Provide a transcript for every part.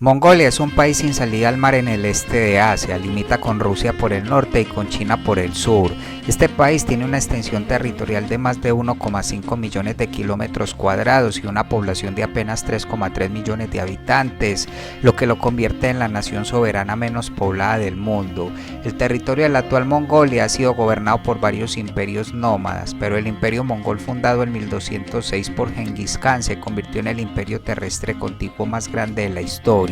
Mongolia es un país sin salida al mar en el este de Asia, limita con Rusia por el norte y con China por el sur. Este país tiene una extensión territorial de más de 1,5 millones de kilómetros cuadrados y una población de apenas 3,3 millones de habitantes, lo que lo convierte en la nación soberana menos poblada del mundo. El territorio de la actual Mongolia ha sido gobernado por varios imperios nómadas, pero el imperio mongol fundado en 1206 por Genghis Khan se convirtió en el imperio terrestre contiguo más grande de la historia.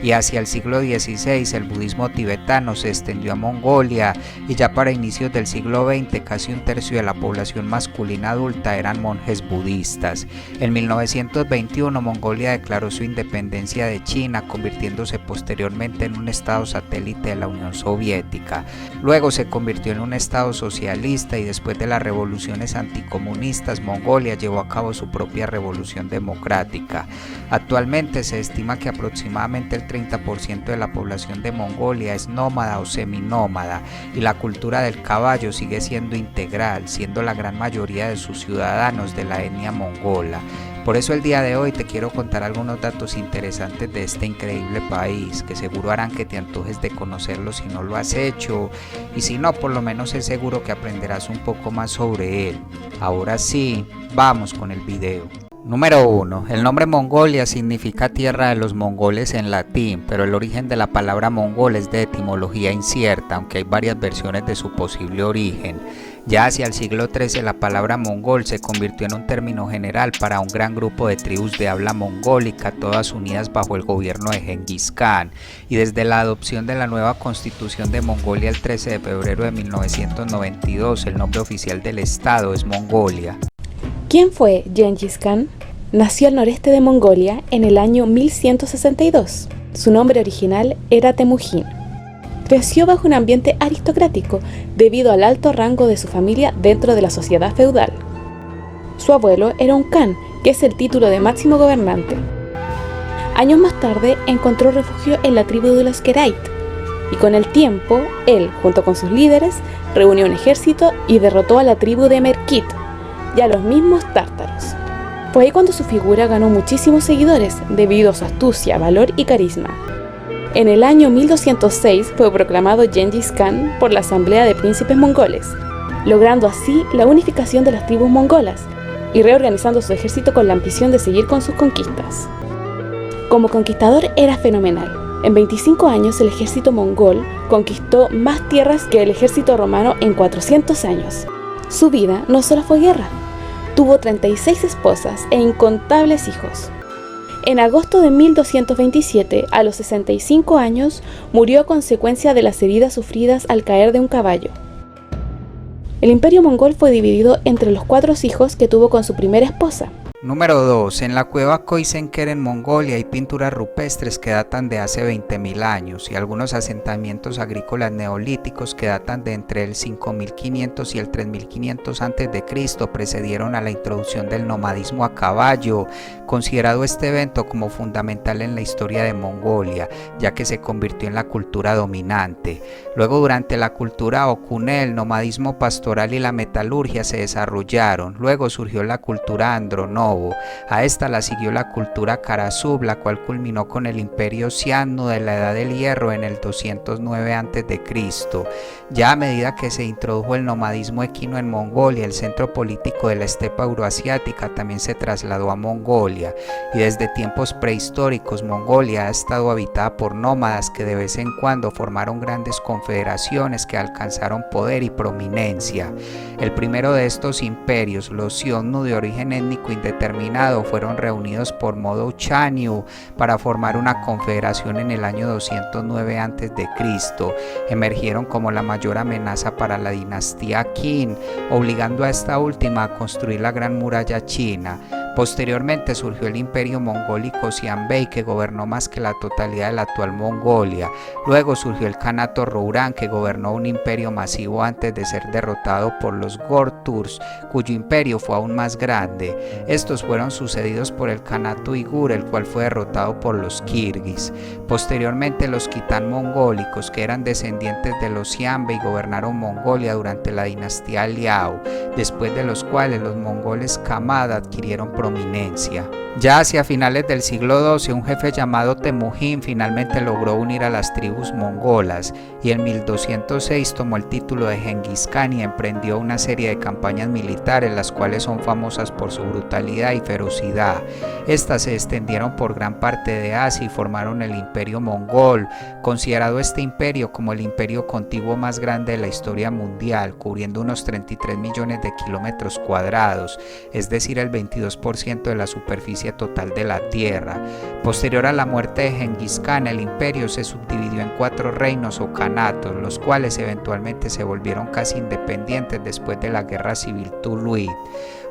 Y hacia el siglo XVI el budismo tibetano se extendió a Mongolia y ya para inicios del siglo XX casi un tercio de la población masculina adulta eran monjes budistas. En 1921 Mongolia declaró su independencia de China, convirtiéndose posteriormente en un estado satélite de la Unión Soviética. Luego se convirtió en un estado socialista y después de las revoluciones anticomunistas Mongolia llevó a cabo su propia revolución democrática. Actualmente se estima que aproximadamente el 30% de la población de Mongolia es nómada o seminómada y la cultura del caballo sigue siendo integral, siendo la gran mayoría de sus ciudadanos de la etnia mongola. Por eso el día de hoy te quiero contar algunos datos interesantes de este increíble país, que seguro harán que te antojes de conocerlo si no lo has hecho, y si no, por lo menos es seguro que aprenderás un poco más sobre él. Ahora sí, vamos con el video. Número 1. El nombre Mongolia significa tierra de los mongoles en latín, pero el origen de la palabra mongol es de etimología incierta, aunque hay varias versiones de su posible origen. Ya hacia el siglo XIII la palabra mongol se convirtió en un término general para un gran grupo de tribus de habla mongólica, todas unidas bajo el gobierno de Genghis Khan, y desde la adopción de la nueva constitución de Mongolia el 13 de febrero de 1992 el nombre oficial del estado es Mongolia. ¿Quién fue Genghis Khan? Nació al noreste de Mongolia en el año 1162. Su nombre original era Temujin. Creció bajo un ambiente aristocrático debido al alto rango de su familia dentro de la sociedad feudal. Su abuelo era un Khan, que es el título de máximo gobernante. Años más tarde encontró refugio en la tribu de los Kerait, y con el tiempo, él, junto con sus líderes, reunió un ejército y derrotó a la tribu de Merkit y a los mismos tártaros. Fue ahí cuando su figura ganó muchísimos seguidores debido a su astucia, valor y carisma. En el año 1206 fue proclamado Genghis Khan por la Asamblea de Príncipes Mongoles, logrando así la unificación de las tribus mongolas y reorganizando su ejército con la ambición de seguir con sus conquistas. Como conquistador era fenomenal. En 25 años el ejército mongol conquistó más tierras que el ejército romano en 400 años. Su vida no solo fue guerra, tuvo 36 esposas e incontables hijos. En agosto de 1227, a los 65 años, murió a consecuencia de las heridas sufridas al caer de un caballo. El imperio mongol fue dividido entre los 4 hijos que tuvo con su primera esposa. Número 2. En la cueva Khoisenker en Mongolia hay pinturas rupestres que datan de hace 20.000 años y algunos asentamientos agrícolas neolíticos que datan de entre el 5500 y el 3500 a.C. precedieron a la introducción del nomadismo a caballo, considerado este evento como fundamental en la historia de Mongolia, ya que se convirtió en la cultura dominante. Luego, durante la cultura Okune, el nomadismo pastoral y la metalurgia se desarrollaron. Luego surgió la cultura Andronovo. A esta la siguió la cultura Karasub, la cual culminó con el imperio Xiongnu de la Edad del Hierro en el 209 a.C. Ya a medida que se introdujo el nomadismo equino en Mongolia, el centro político de la estepa euroasiática también se trasladó a Mongolia, y desde tiempos prehistóricos Mongolia ha estado habitada por nómadas que de vez en cuando formaron grandes confederaciones que alcanzaron poder y prominencia. El primero de estos imperios, los Xiongnu de origen étnico indeterminado, fueron reunidos por Modo Chanyu para formar una confederación en el año 209 a.C. Emergieron como la mayor amenaza para la dinastía Qin, obligando a esta última a construir la Gran Muralla China. Posteriormente surgió el imperio mongólico Xianbei, que gobernó más que la totalidad de la actual Mongolia. Luego surgió el Kanato Rouran, que gobernó un imperio masivo antes de ser derrotado por los Gorturs, cuyo imperio fue aún más grande. Estos fueron sucedidos por el Kanato Uigur, el cual fue derrotado por los Kirguis. Posteriormente los Kitán mongólicos, que eran descendientes de los Xianbei, gobernaron Mongolia durante la dinastía Liao, después de los cuales los mongoles Kamad adquirieron prominencia. Ya hacia finales del siglo XII, un jefe llamado Temujin finalmente logró unir a las tribus mongolas y en 1206 tomó el título de Genghis Khan y emprendió una serie de campañas militares, las cuales son famosas por su brutalidad y ferocidad. Estas se extendieron por gran parte de Asia y formaron el Imperio Mongol, considerado este imperio como el imperio contiguo más grande de la historia mundial, cubriendo unos 33 millones de kilómetros cuadrados, es decir, el 22% de la superficie total de la tierra. Posterior a la muerte de Genghis Khan, el imperio se subdividió en 4 reinos o kanatos, los cuales eventualmente se volvieron casi independientes después de la Guerra Civil Tuluid.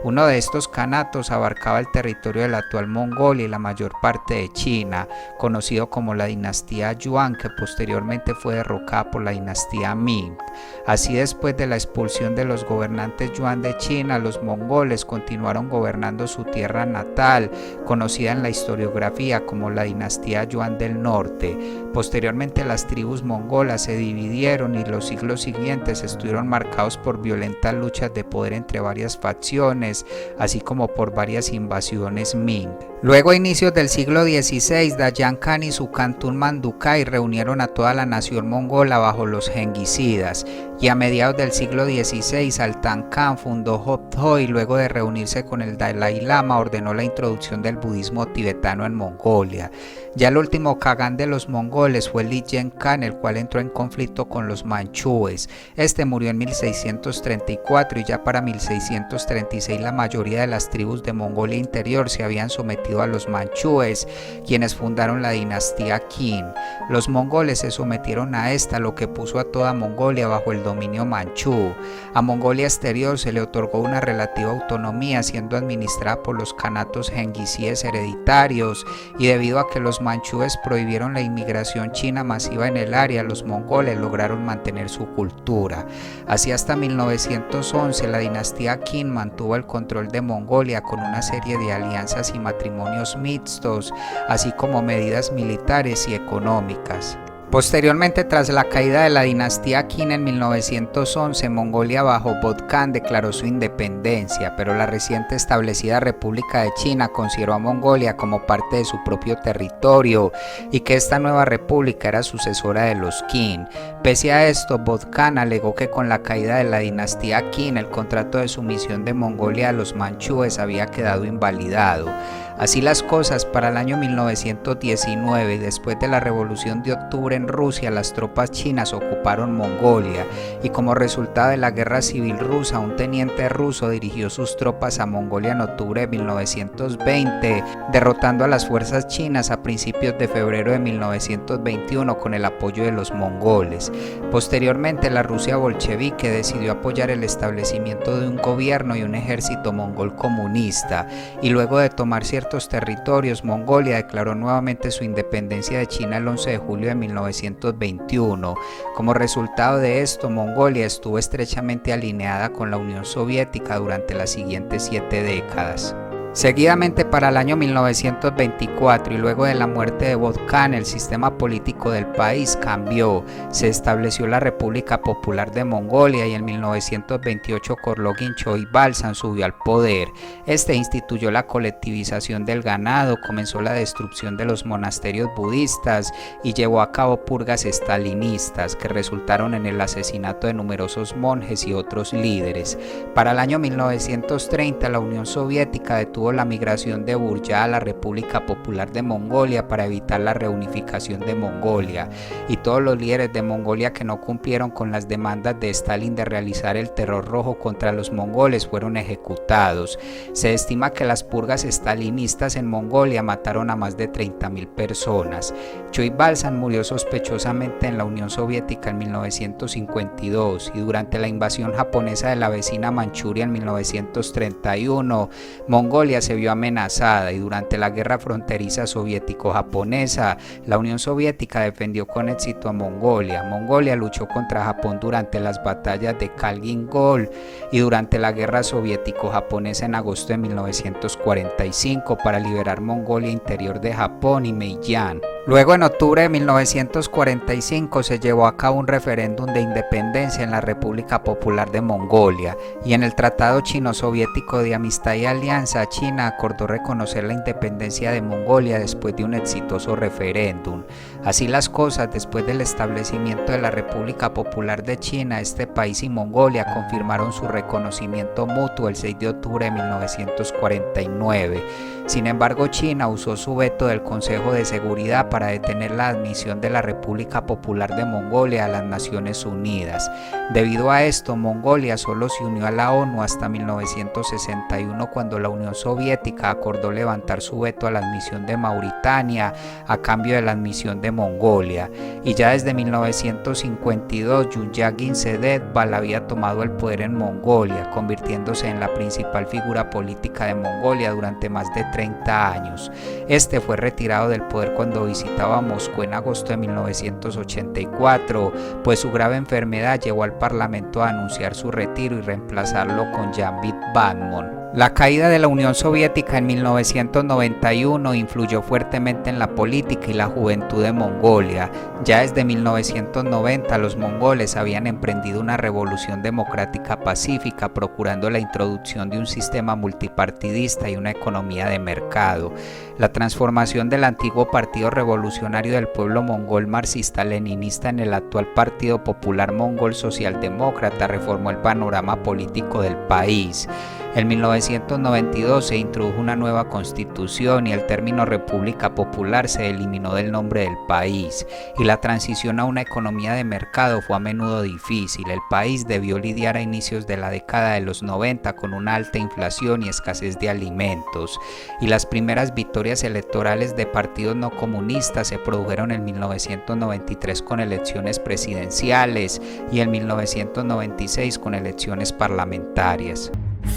Uno de estos kanatos abarcaba el territorio de la actual Mongolia y la mayor parte de China, conocido como la dinastía Yuan, que posteriormente fue derrocada por la dinastía Ming. Así, después de la expulsión de los gobernantes Yuan de China, los mongoles continuaron gobernando su tierra natal, conocida en la historiografía como la dinastía Yuan del Norte. Posteriormente, las tribus mongolas se dividieron y los siglos siguientes estuvieron marcados por violentas luchas de poder entre varias facciones, así como por varias invasiones Ming. Luego, a inicios del siglo XVI, Dayan Khan y su Khantun Mandukai reunieron a toda la nación mongola bajo los genghisidas, y a mediados del siglo XVI, Altan Khan fundó Hoptho y luego de reunirse con el Dalai Lama ordenó la introducción del budismo tibetano en Mongolia. Ya el último Kagán de los mongoles fue Ligen Khan, el cual entró en conflicto con los manchúes. Este murió en 1634 y ya para 1636 la mayoría de las tribus de Mongolia Interior se habían sometido a los manchúes, quienes fundaron la dinastía Qin. Los mongoles se sometieron a esta, lo que puso a toda Mongolia bajo el dominio manchú. A Mongolia Exterior se le otorgó una relativa autonomía, siendo administrada por los kanatos genghíes hereditarios, y debido a que los manchúes prohibieron la inmigración china masiva en el área, los mongoles lograron mantener su cultura. Así, hasta 1911 la dinastía Qin mantuvo el control de Mongolia con una serie de alianzas y matrimonios mixtos, así como medidas militares y económicas. Posteriormente, tras la caída de la dinastía Qin en 1911, Mongolia bajo Bodkhan declaró su independencia, pero la reciente establecida República de China consideró a Mongolia como parte de su propio territorio y que esta nueva república era sucesora de los Qin. Pese a esto, Bodkhan alegó que con la caída de la dinastía Qin, el contrato de sumisión de Mongolia a los manchúes había quedado invalidado. Así las cosas, para el año 1919, después de la Revolución de Octubre en Rusia, las tropas chinas ocuparon Mongolia y como resultado de la Guerra Civil Rusa, un teniente ruso dirigió sus tropas a Mongolia en octubre de 1920, derrotando a las fuerzas chinas a principios de febrero de 1921 con el apoyo de los mongoles. Posteriormente, la Rusia bolchevique decidió apoyar el establecimiento de un gobierno y un ejército mongol comunista, y luego de tomar ciertos territorios, Mongolia declaró nuevamente su independencia de China el 11 de julio de 1921. Como resultado de esto, Mongolia estuvo estrechamente alineada con la Unión Soviética durante las siguientes 7 décadas. Seguidamente, para el año 1924 y luego de la muerte de Bodkhan, el sistema político del país cambió. Se estableció la República Popular de Mongolia y en 1928 Khorlogin Choibalsan subió al poder. Este instituyó la colectivización del ganado, comenzó la destrucción de los monasterios budistas y llevó a cabo purgas estalinistas que resultaron en el asesinato de numerosos monjes y otros líderes. Para el año 1930, la Unión Soviética detuvo la migración de Burya a la República Popular de Mongolia para evitar la reunificación de Mongolia, y todos los líderes de Mongolia que no cumplieron con las demandas de Stalin de realizar el terror rojo contra los mongoles fueron ejecutados. Se estima que las purgas estalinistas en Mongolia mataron a más de 30.000 personas. Choibalsan murió sospechosamente en la Unión Soviética en 1952 y durante la invasión japonesa de la vecina Manchuria en 1931, Mongolia se vio amenazada y durante la guerra fronteriza soviético-japonesa, la Unión Soviética defendió con éxito a Mongolia. Mongolia luchó contra Japón durante las batallas de Khalgin-Gol y durante la guerra soviético-japonesa en agosto de 1945 para liberar Mongolia interior de Japón y Meiyan. Luego, en octubre de 1945, se llevó a cabo un referéndum de independencia en la República Popular de Mongolia, y en el Tratado Chino-Soviético de Amistad y Alianza, China acordó reconocer la independencia de Mongolia después de un exitoso referéndum. Así las cosas, después del establecimiento de la República Popular de China, este país y Mongolia confirmaron su reconocimiento mutuo el 6 de octubre de 1949. Sin embargo, China usó su veto del Consejo de Seguridad para detener la admisión de la República Popular de Mongolia a las Naciones Unidas. Debido a esto, Mongolia solo se unió a la ONU hasta 1961, cuando la Unión Soviética acordó levantar su veto a la admisión de Mauritania a cambio de la admisión de Mongolia. Y ya desde 1952, Yuyagin Sedetbal había tomado el poder en Mongolia, convirtiéndose en la principal figura política de Mongolia durante más de 30 años. Este fue retirado del poder cuando visitaba Moscú en agosto de 1984, pues su grave enfermedad llevó al Parlamento a anunciar su retiro y reemplazarlo con Janvid Badmon. La caída de la Unión Soviética en 1991 influyó fuertemente en la política y la juventud de Mongolia. Ya desde 1990 los mongoles habían emprendido una revolución democrática pacífica, procurando la introducción de un sistema multipartidista y una economía de mercado. La transformación del antiguo Partido Revolucionario del Pueblo Mongol marxista-leninista en el actual Partido Popular Mongol Socialdemócrata reformó el panorama político del país. En 1992 se introdujo una nueva constitución y el término República Popular se eliminó del nombre del país, y la transición a una economía de mercado fue a menudo difícil. El país debió lidiar a inicios de la década de los 90 con una alta inflación y escasez de alimentos, y las primeras victorias electorales de partidos no comunistas se produjeron en 1993 con elecciones presidenciales y en 1996 con elecciones parlamentarias.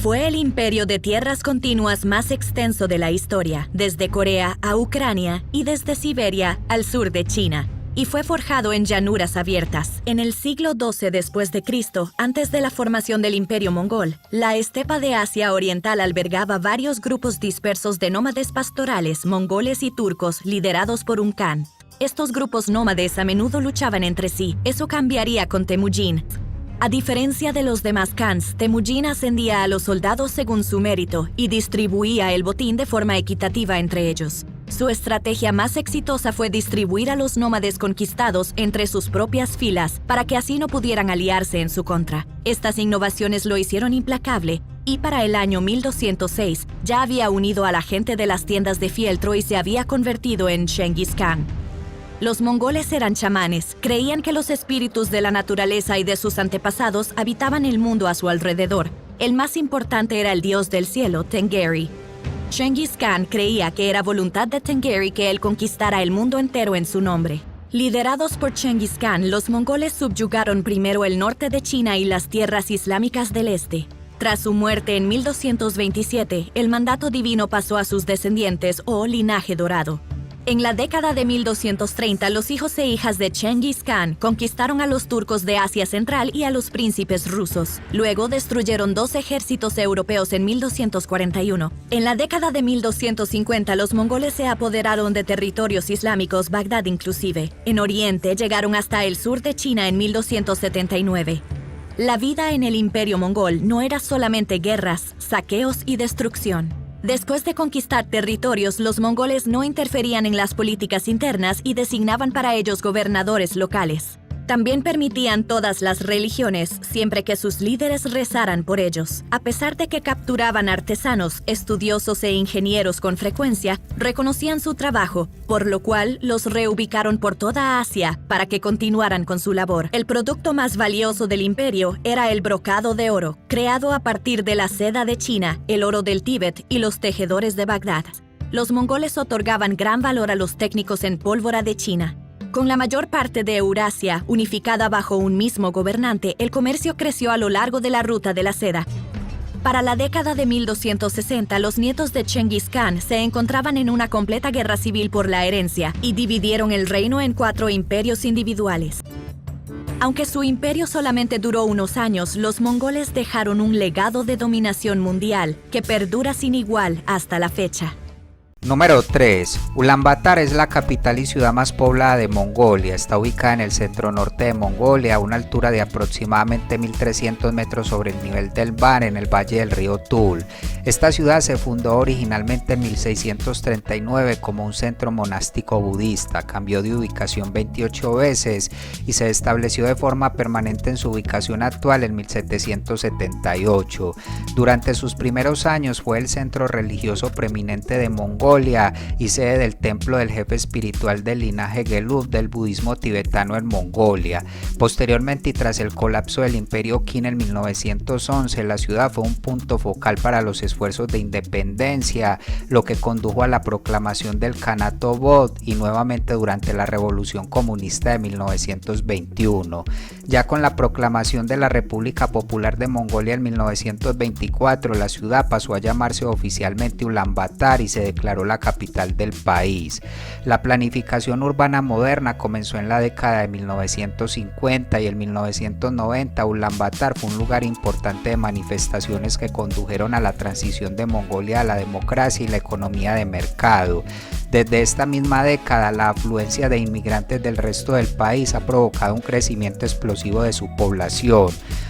Fue el imperio de tierras continuas más extenso de la historia, desde Corea a Ucrania y desde Siberia al sur de China, y fue forjado en llanuras abiertas. En el siglo XII después de Cristo, antes de la formación del Imperio Mongol, la estepa de Asia Oriental albergaba varios grupos dispersos de nómades pastorales, mongoles y turcos, liderados por un khan. Estos grupos nómades a menudo luchaban entre sí. Eso cambiaría con Temujin. A diferencia de los demás khans, Temujin ascendía a los soldados según su mérito y distribuía el botín de forma equitativa entre ellos. Su estrategia más exitosa fue distribuir a los nómades conquistados entre sus propias filas para que así no pudieran aliarse en su contra. Estas innovaciones lo hicieron implacable, y para el año 1206 ya había unido a la gente de las tiendas de fieltro y se había convertido en Genghis Khan. Los mongoles eran chamanes, creían que los espíritus de la naturaleza y de sus antepasados habitaban el mundo a su alrededor. El más importante era el dios del cielo, Tengeri. Genghis Khan creía que era voluntad de Tengeri que él conquistara el mundo entero en su nombre. Liderados por Genghis Khan, los mongoles subyugaron primero el norte de China y las tierras islámicas del este. Tras su muerte en 1227, el mandato divino pasó a sus descendientes o linaje dorado. En la década de 1230, los hijos e hijas de Genghis Khan conquistaron a los turcos de Asia Central y a los príncipes rusos. Luego destruyeron 2 ejércitos europeos en 1241. En la década de 1250, los mongoles se apoderaron de territorios islámicos, Bagdad inclusive. En Oriente llegaron hasta el sur de China en 1279. La vida en el Imperio Mongol no era solamente guerras, saqueos y destrucción. Después de conquistar territorios, los mongoles no interferían en las políticas internas y designaban para ellos gobernadores locales. También permitían todas las religiones, siempre que sus líderes rezaran por ellos. A pesar de que capturaban artesanos, estudiosos e ingenieros con frecuencia, reconocían su trabajo, por lo cual los reubicaron por toda Asia para que continuaran con su labor. El producto más valioso del imperio era el brocado de oro, creado a partir de la seda de China, el oro del Tíbet y los tejedores de Bagdad. Los mongoles otorgaban gran valor a los técnicos en pólvora de China. Con la mayor parte de Eurasia unificada bajo un mismo gobernante, el comercio creció a lo largo de la ruta de la seda. Para la década de 1260, los nietos de Genghis Khan se encontraban en una completa guerra civil por la herencia y dividieron el reino en 4 imperios individuales. Aunque su imperio solamente duró unos años, los mongoles dejaron un legado de dominación mundial que perdura sin igual hasta la fecha. Número 3. Ulaanbaatar es la capital y ciudad más poblada de Mongolia. Está ubicada en el centro norte de Mongolia, a una altura de aproximadamente 1300 metros sobre el nivel del mar en el valle del río Tul. Esta ciudad se fundó originalmente en 1639 como un centro monástico budista, cambió de ubicación 28 veces y se estableció de forma permanente en su ubicación actual en 1778. Durante sus primeros años fue el centro religioso preeminente de Mongolia y sede del templo del jefe espiritual del linaje Gelug del budismo tibetano en Mongolia. Posteriormente y tras el colapso del imperio Qin en 1911, la ciudad fue un punto focal para los esfuerzos de independencia, lo que condujo a la proclamación del Kanato Bodh y nuevamente durante la Revolución Comunista de 1921. Ya con la proclamación de la República Popular de Mongolia en 1924, la ciudad pasó a llamarse oficialmente Ulaanbaatar y se declaró la capital del país. La planificación urbana moderna comenzó en la década de 1950 y en 1990 Ulaanbaatar fue un lugar importante de manifestaciones que condujeron a la transición de Mongolia a la democracia y la economía de mercado. Desde esta misma década, la afluencia de inmigrantes del resto del país ha provocado un crecimiento explosivo de su población,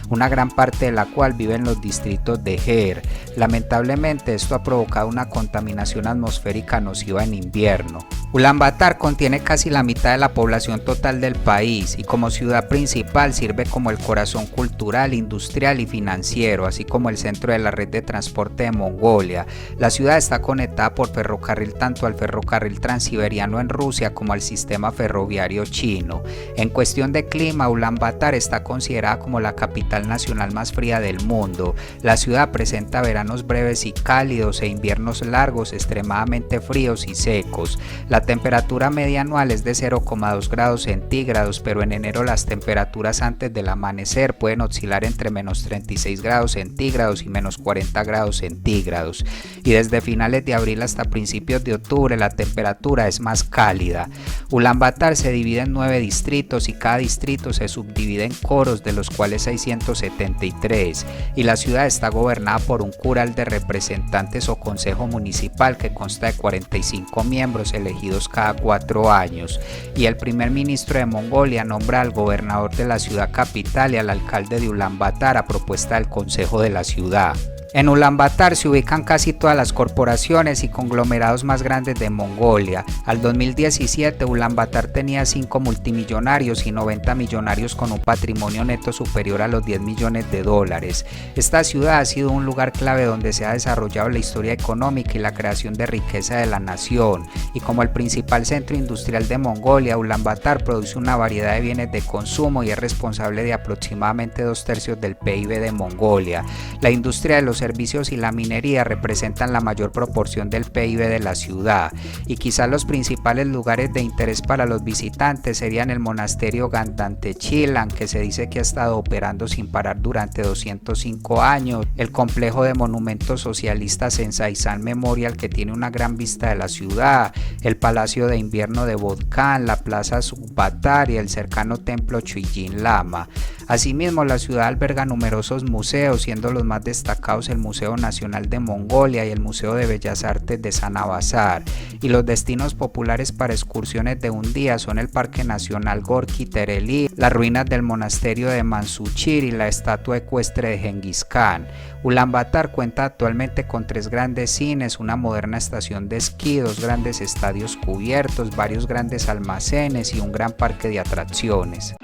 una gran parte de la cual vive en los distritos de Her. Lamentablemente, esto ha provocado una contaminación atmosférica nociva en invierno. Ulaanbaatar contiene casi la mitad de la población total del país y como ciudad principal sirve como el corazón cultural, industrial y financiero, así como el centro de la red de transporte de Mongolia. La ciudad está conectada por ferrocarril tanto al ferrocarril transiberiano en Rusia como al sistema ferroviario chino. En cuestión de clima, Ulaanbaatar está considerada como la capital nacional más fría del mundo. La ciudad presenta veranos breves y cálidos e inviernos largos, extremadamente fríos y secos. La temperatura media anual es de 0,2 grados centígrados, pero en enero las temperaturas antes del amanecer pueden oscilar entre menos 36 grados centígrados y menos 40 grados centígrados. Y desde finales de abril hasta principios de octubre la temperatura es más cálida. Ulaanbaatar se divide en 9 distritos y cada distrito se subdivide en coros, de los cuales hay 173, y la ciudad está gobernada por un cural de representantes o consejo municipal que consta de 45 miembros elegidos cada 4 años, y el primer ministro de Mongolia nombra al gobernador de la ciudad capital y al alcalde de Ulaanbaatar a propuesta del consejo de la ciudad. En Ulaanbaatar se ubican casi todas las corporaciones y conglomerados más grandes de Mongolia. Al 2017, Ulaanbaatar tenía 5 multimillonarios y 90 millonarios con un patrimonio neto superior a los 10 millones de dólares. Esta ciudad ha sido un lugar clave donde se ha desarrollado la historia económica y la creación de riqueza de la nación. Y como el principal centro industrial de Mongolia, Ulaanbaatar produce una variedad de bienes de consumo y es responsable de aproximadamente 2/3 del PIB de Mongolia. La industria de los servicios y la minería representan la mayor proporción del PIB de la ciudad, y quizás los principales lugares de interés para los visitantes serían el monasterio Gandantechilan, que se dice que ha estado operando sin parar durante 205 años, el complejo de monumentos socialistas Sensaisan Memorial, que tiene una gran vista de la ciudad, el palacio de invierno de Bodkan, la plaza Subbatar y el cercano templo Chuijin Lama. Asimismo, la ciudad alberga numerosos museos, siendo los más destacados el Museo Nacional de Mongolia y el Museo de Bellas Artes de Zanabazar, y los destinos populares para excursiones de un día son el Parque Nacional Gorky Tereli, las ruinas del monasterio de Mansuchir y la estatua ecuestre de Genghis Khan. Ulaanbaatar cuenta actualmente con 3 grandes cines, una moderna estación de esquí, 2 grandes estadios cubiertos, varios grandes almacenes y un gran parque de atracciones.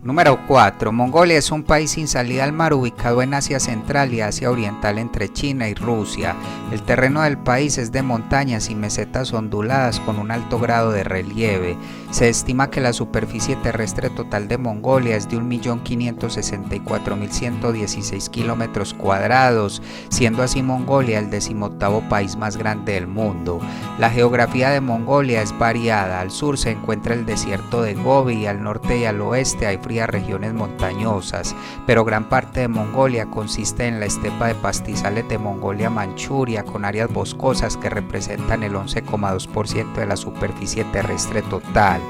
Número 4. Mongolia es un país sin salida al mar ubicado en Asia Central y Asia Oriental entre China y Rusia. El terreno del país es de montañas y mesetas onduladas con un alto grado de relieve. Se estima que la superficie terrestre total de Mongolia es de 1.564.116 kilómetros cuadrados, siendo así Mongolia el 18º país más grande del mundo. La geografía de Mongolia es variada. Al sur se encuentra el desierto de Gobi y al norte y al oeste hay regiones montañosas, pero gran parte de Mongolia consiste en la estepa de pastizales de Mongolia-Manchuria con áreas boscosas que representan el 11,2% de la superficie terrestre total.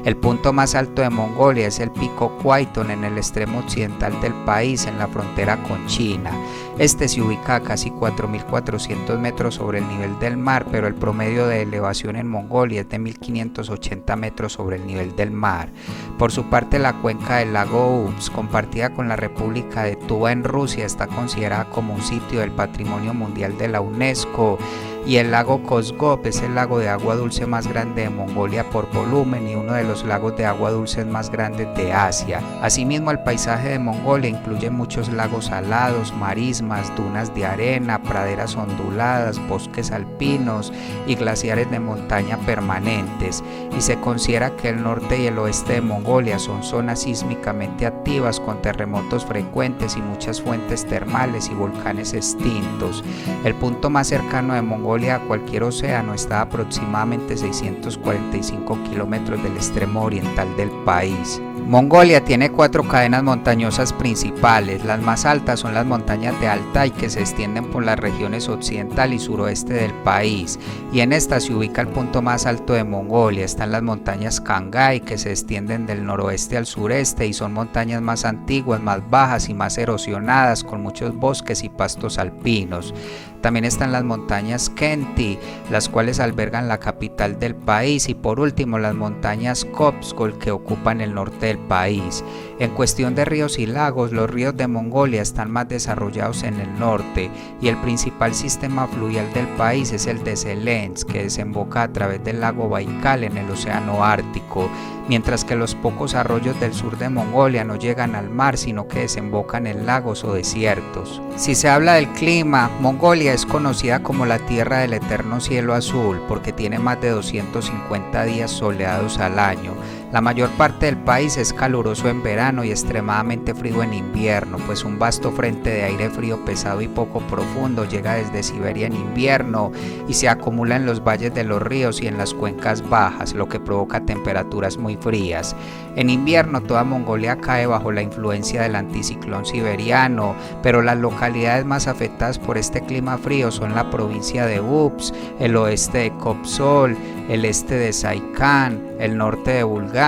El punto más alto de Mongolia es el pico Kwaiton en el extremo occidental del país en la frontera con China. Este se ubica a casi 4.400 metros sobre el nivel del mar, pero el promedio de elevación en Mongolia es de 1.580 metros sobre el nivel del mar. Por su parte, la cuenca del lago Ups, compartida con la República de Tuva en Rusia, está considerada como un sitio del Patrimonio Mundial de la UNESCO, y el lago Kozgop es el lago de agua dulce más grande de Mongolia por volumen y uno de los lagos de agua dulce más grandes de Asia. Asimismo, el paisaje de Mongolia incluye muchos lagos salados, marismas, dunas de arena, praderas onduladas, bosques alpinos y glaciares de montaña permanentes, y se considera que el norte y el oeste de Mongolia son zonas sísmicamente activas con terremotos frecuentes y muchas fuentes termales y volcanes extintos. El punto más cercano de Mongolia a cualquier océano está a aproximadamente 645 kilómetros del extremo oriental del país. Mongolia tiene 4 cadenas montañosas principales. Las más altas son las montañas de Altai, que se extienden por las regiones occidental y suroeste del país, y en esta se ubica el punto más alto de Mongolia. Están las montañas Khangai, que se extienden del noroeste al sureste y son montañas más antiguas, más bajas y más erosionadas, con muchos bosques y pastos alpinos. También están las montañas Khenti, las cuales albergan la capital del país, y por último las montañas Kopsgol, que ocupan el norte del país. En cuestión de ríos y lagos, los ríos de Mongolia están más desarrollados en el norte, y el principal sistema fluvial del país es el de Zelensk, que desemboca a través del lago Baikal en el océano Ártico, mientras que los pocos arroyos del sur de Mongolia no llegan al mar, sino que desembocan en lagos o desiertos. Si se habla del clima, Mongolia es conocida como la tierra del eterno cielo azul porque tiene más de 250 días soleados al año. La mayor parte del país es caluroso en verano y extremadamente frío en invierno, pues un vasto frente de aire frío pesado y poco profundo llega desde Siberia en invierno y se acumula en los valles de los ríos y en las cuencas bajas, lo que provoca temperaturas muy frías. En invierno toda Mongolia cae bajo la influencia del anticiclón siberiano, pero las localidades más afectadas por este clima frío son la provincia de Ups, el oeste de Kopsol, el este de Saikan, el norte de Bulgan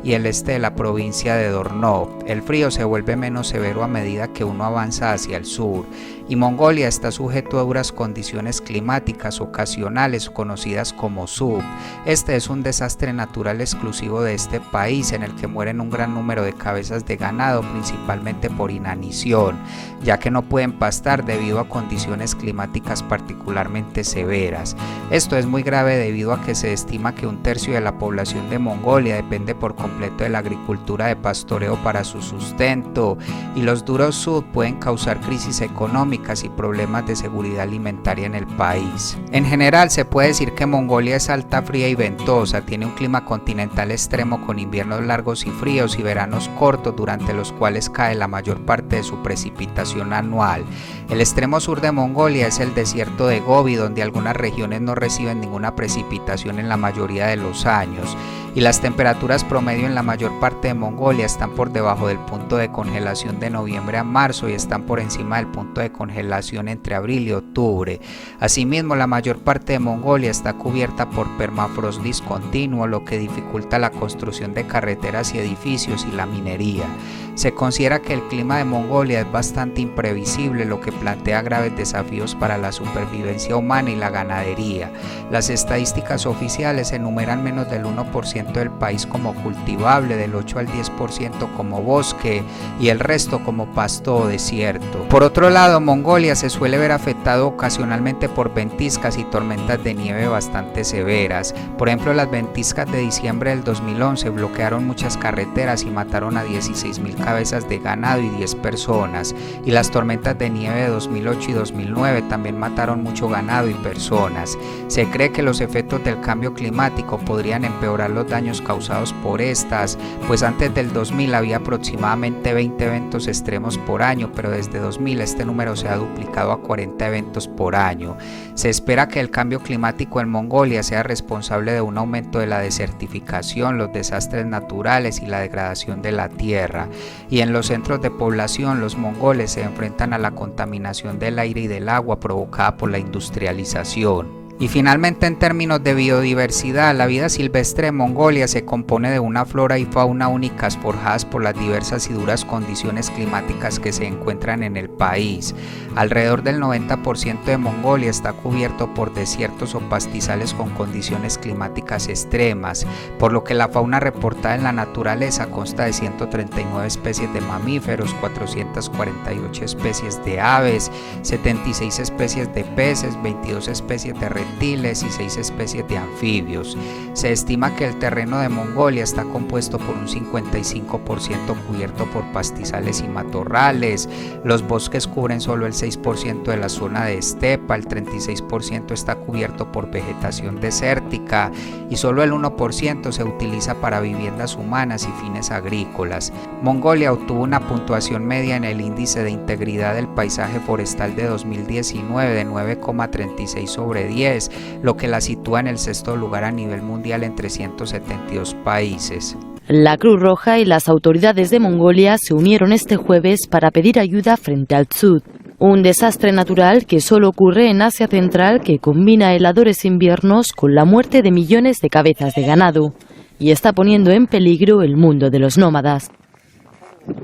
y el este de la provincia de Dornov. El frío se vuelve menos severo a medida que uno avanza hacia el sur, y Mongolia está sujeto a duras condiciones climáticas ocasionales conocidas como sub. Este es un desastre natural exclusivo de este país en el que mueren un gran número de cabezas de ganado, principalmente por inanición, ya que no pueden pastar debido a condiciones climáticas particularmente severas. Esto es muy grave debido a que se estima que 1/3 de la población de Mongolia depende por completo de la agricultura de pastoreo para su sustento, y los duros sud pueden causar crisis económicas y problemas de seguridad alimentaria en el país. En general se puede decir que Mongolia es alta, fría y ventosa. Tiene un clima continental extremo con inviernos largos y fríos y veranos cortos durante los cuales cae la mayor parte de su precipitación anual. El extremo sur de Mongolia es el desierto de Gobi, donde algunas regiones no reciben ninguna precipitación en la mayoría de los años, y las temperaturas promedio en la mayor parte de Mongolia están por debajo del punto de congelación de noviembre a marzo y están por encima del punto de congelación entre abril y octubre. Asimismo, la mayor parte de Mongolia está cubierta por permafrost discontinuo, lo que dificulta la construcción de carreteras y edificios y la minería. Se considera que el clima de Mongolia es bastante imprevisible, lo que plantea graves desafíos para la supervivencia humana y la ganadería. Las estadísticas oficiales enumeran menos del 1% del país como cultivo cultivable, del 8 al 10% como bosque y el resto como pasto o desierto. Por otro lado, Mongolia se suele ver afectado ocasionalmente por ventiscas y tormentas de nieve bastante severas. Por ejemplo, las ventiscas de diciembre del 2011 bloquearon muchas carreteras y mataron a 16.000 cabezas de ganado y 10 personas, y las tormentas de nieve de 2008 y 2009 también mataron mucho ganado y personas. Se cree que los efectos del cambio climático podrían empeorar los daños causados por estas, pues antes del 2000 había aproximadamente 20 eventos extremos por año, pero desde 2000 este número se ha duplicado a 40 eventos por año. Se espera que el cambio climático en Mongolia sea responsable de un aumento de la desertificación, los desastres naturales y la degradación de la tierra. Y en los centros de población, los mongoles se enfrentan a la contaminación del aire y del agua provocada por la industrialización. Y finalmente, en términos de biodiversidad, la vida silvestre de Mongolia se compone de una flora y fauna únicas forjadas por las diversas y duras condiciones climáticas que se encuentran en el país. Alrededor del 90% de Mongolia está cubierto por desiertos o pastizales con condiciones climáticas extremas, por lo que la fauna reportada en la naturaleza consta de 139 especies de mamíferos, 448 especies de aves, 76 especies de peces, 22 especies de reptiles y 6 especies de anfibios. Se estima que el terreno de Mongolia está compuesto por un 55% cubierto por pastizales y matorrales, los bosques cubren solo el 6% de la zona de estepa, el 36% está cubierto por vegetación desértica y solo el 1% se utiliza para viviendas humanas y fines agrícolas. Mongolia obtuvo una puntuación media en el índice de integridad del paisaje forestal de 2019 de 9,36 sobre 10, lo que la sitúa en el sexto lugar a nivel mundial entre 172 países. La Cruz Roja y las autoridades de Mongolia se unieron este jueves para pedir ayuda frente al Tsud, un desastre natural que solo ocurre en Asia Central, que combina heladores inviernos con la muerte de millones de cabezas de ganado y está poniendo en peligro el mundo de los nómadas.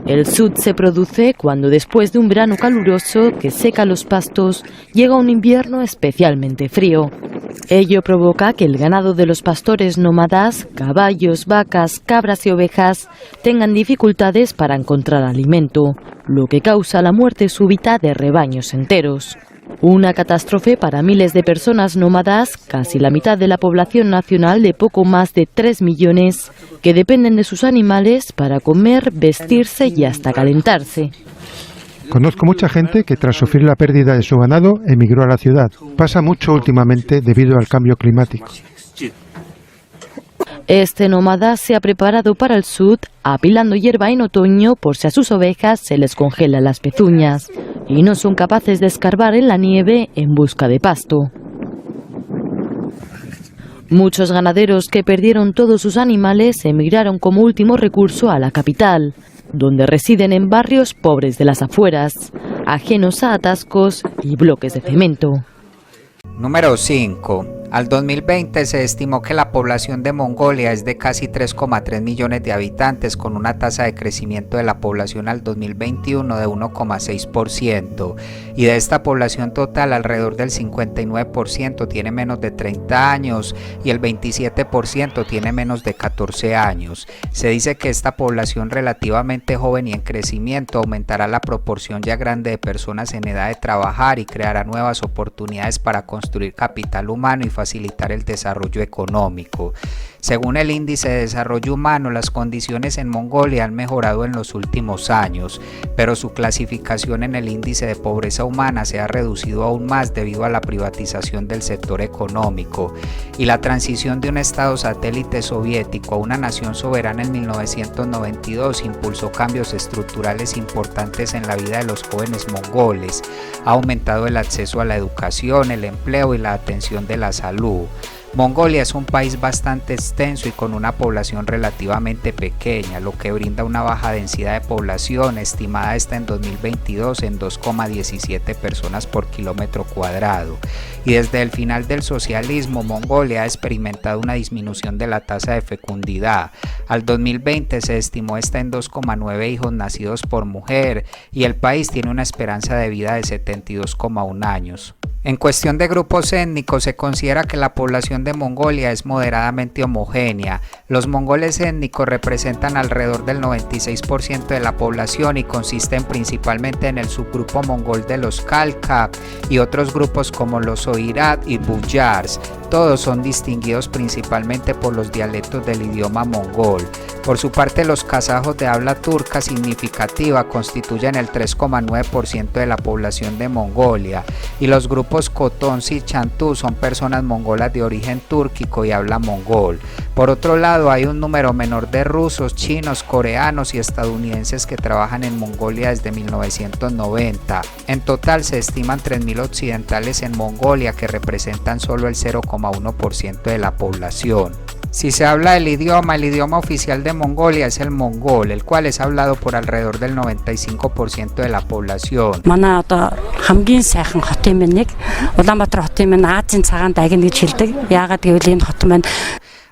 El Tsud se produce cuando, después de un verano caluroso que seca los pastos, llega un invierno especialmente frío. Ello provoca que el ganado de los pastores nómadas, caballos, vacas, cabras y ovejas, tengan dificultades para encontrar alimento, lo que causa la muerte súbita de rebaños enteros. Una catástrofe para miles de personas nómadas, casi la mitad de la población nacional de poco más de 3 millones, que dependen de sus animales para comer, vestirse y hasta calentarse. Conozco mucha gente que tras sufrir la pérdida de su ganado emigró a la ciudad. Pasa mucho últimamente debido al cambio climático. Este nómada se ha preparado para el Tsud apilando hierba en otoño por si a sus ovejas se les congelan las pezuñas y no son capaces de escarbar en la nieve en busca de pasto. Muchos ganaderos que perdieron todos sus animales emigraron como último recurso a la capital, donde residen en barrios pobres de las afueras, ajenos a atascos y bloques de cemento. Número 5. Al 2020 se estimó que la población de Mongolia es de casi 3,3 millones de habitantes, con una tasa de crecimiento de la población al 2021 de 1,6%, y de esta población total alrededor del 59% tiene menos de 30 años y el 27% tiene menos de 14 años. Se dice que esta población relativamente joven y en crecimiento aumentará la proporción ya grande de personas en edad de trabajar y creará nuevas oportunidades para construir capital humano y facilitar el desarrollo económico. Según el Índice de Desarrollo Humano, las condiciones en Mongolia han mejorado en los últimos años, pero su clasificación en el Índice de Pobreza Humana se ha reducido aún más debido a la privatización del sector económico y la transición de un estado satélite soviético a una nación soberana en 1992 impulsó cambios estructurales importantes en la vida de los jóvenes mongoles. Ha aumentado el acceso a la educación, el empleo y la atención de la salud. Mongolia es un país bastante extenso y con una población relativamente pequeña, lo que brinda una baja densidad de población, estimada esta en 2022 en 2,17 personas por kilómetro cuadrado. Y desde el final del socialismo, Mongolia ha experimentado una disminución de la tasa de fecundidad. Al 2020 se estimó esta en 2,9 hijos nacidos por mujer y el país tiene una esperanza de vida de 72,1 años. En cuestión de grupos étnicos, se considera que la población población de Mongolia es moderadamente homogénea. Los mongoles étnicos representan alrededor del 96% de la población y consisten principalmente en el subgrupo mongol de los Khalkha y otros grupos como los Oirat y Buyars. Todos son distinguidos principalmente por los dialectos del idioma mongol. Por su parte, los kazajos de habla turca significativa constituyen el 3,9% de la población de Mongolia, y los grupos Khotonsi y Chantú son personas mongolas de origen túrquico y habla mongol. Por otro lado, hay un número menor de rusos, chinos, coreanos y estadounidenses que trabajan en Mongolia desde 1990. En total se estiman 3.000 occidentales en Mongolia, que representan solo el 0,1% de la población. Si se habla del idioma, el idioma oficial de Mongolia es el mongol, el cual es hablado por alrededor del 95% de la población.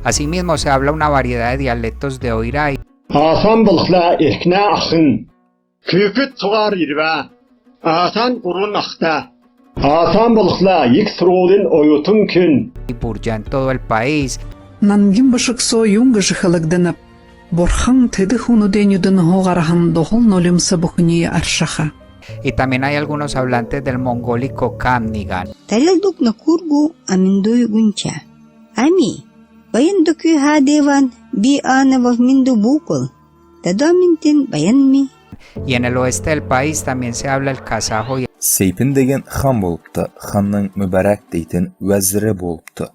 Asimismo, se habla una variedad de dialectos de Oirat. Y Burya en todo el país. Y también hay algunos hablantes del mongólico Kamnigan. Y en el oeste del país también se habla el kazajo. Сейпін деген хан болыпты, ханның мүбәрәк дейтін уәзірі болыпты.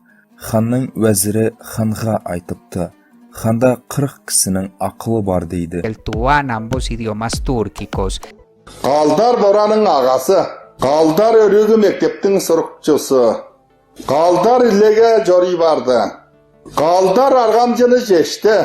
Ханның уәзірі ханға айтыпты. Ханда 40 кісінің ақылы бар дейді. El tuan, ambos idiomas túrquicos. Қалдар Боранның ағасы, Қалдар өрегі мектептің сұрықшысы, Қалдар ілеге жори барды, Қалдар арғамжыны жешті.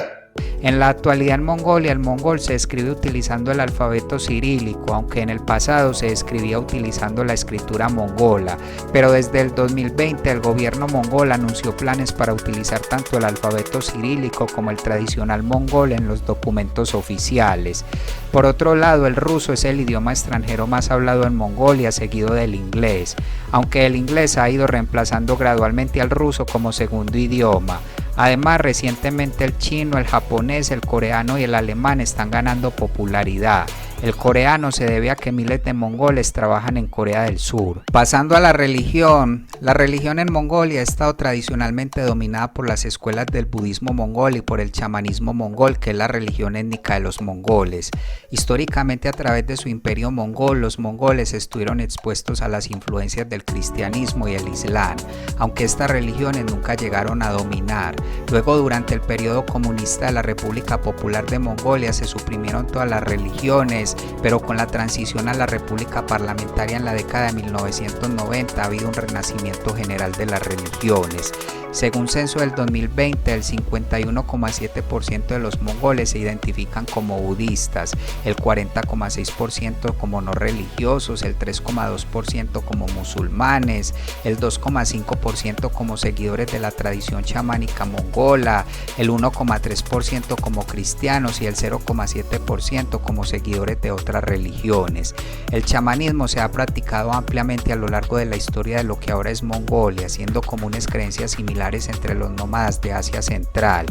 En la actualidad en Mongolia el mongol se escribe utilizando el alfabeto cirílico, aunque en el pasado se escribía utilizando la escritura mongola, pero desde el 2020 el gobierno mongol anunció planes para utilizar tanto el alfabeto cirílico como el tradicional mongol en los documentos oficiales. Por otro lado, el ruso es el idioma extranjero más hablado en Mongolia, seguido del inglés, aunque el inglés ha ido reemplazando gradualmente al ruso como segundo idioma. Además, recientemente el chino, el japonés, el coreano y el alemán están ganando popularidad. El coreano se debe a que miles de mongoles trabajan en Corea del Sur. Pasando a la religión en Mongolia ha estado tradicionalmente dominada por las escuelas del budismo mongol y por el chamanismo mongol, que es la religión étnica de los mongoles. Históricamente, a través de su imperio mongol, los mongoles estuvieron expuestos a las influencias del cristianismo y el islam, aunque estas religiones nunca llegaron a dominar. Luego, durante el periodo comunista de la República Popular de Mongolia, se suprimieron todas las religiones, pero con la transición a la República Parlamentaria en la década de 1990 ha habido un renacimiento general de las religiones. Según censo del 2020, el 51,7% de los mongoles se identifican como budistas, el 40,6% como no religiosos, el 3,2% como musulmanes, el 2,5% como seguidores de la tradición chamánica mongola, el 1,3% como cristianos y el 0,7% como seguidores de otras religiones. El chamanismo se ha practicado ampliamente a lo largo de la historia de lo que ahora es Mongolia, siendo comunes creencias similares entre los nómadas de Asia Central.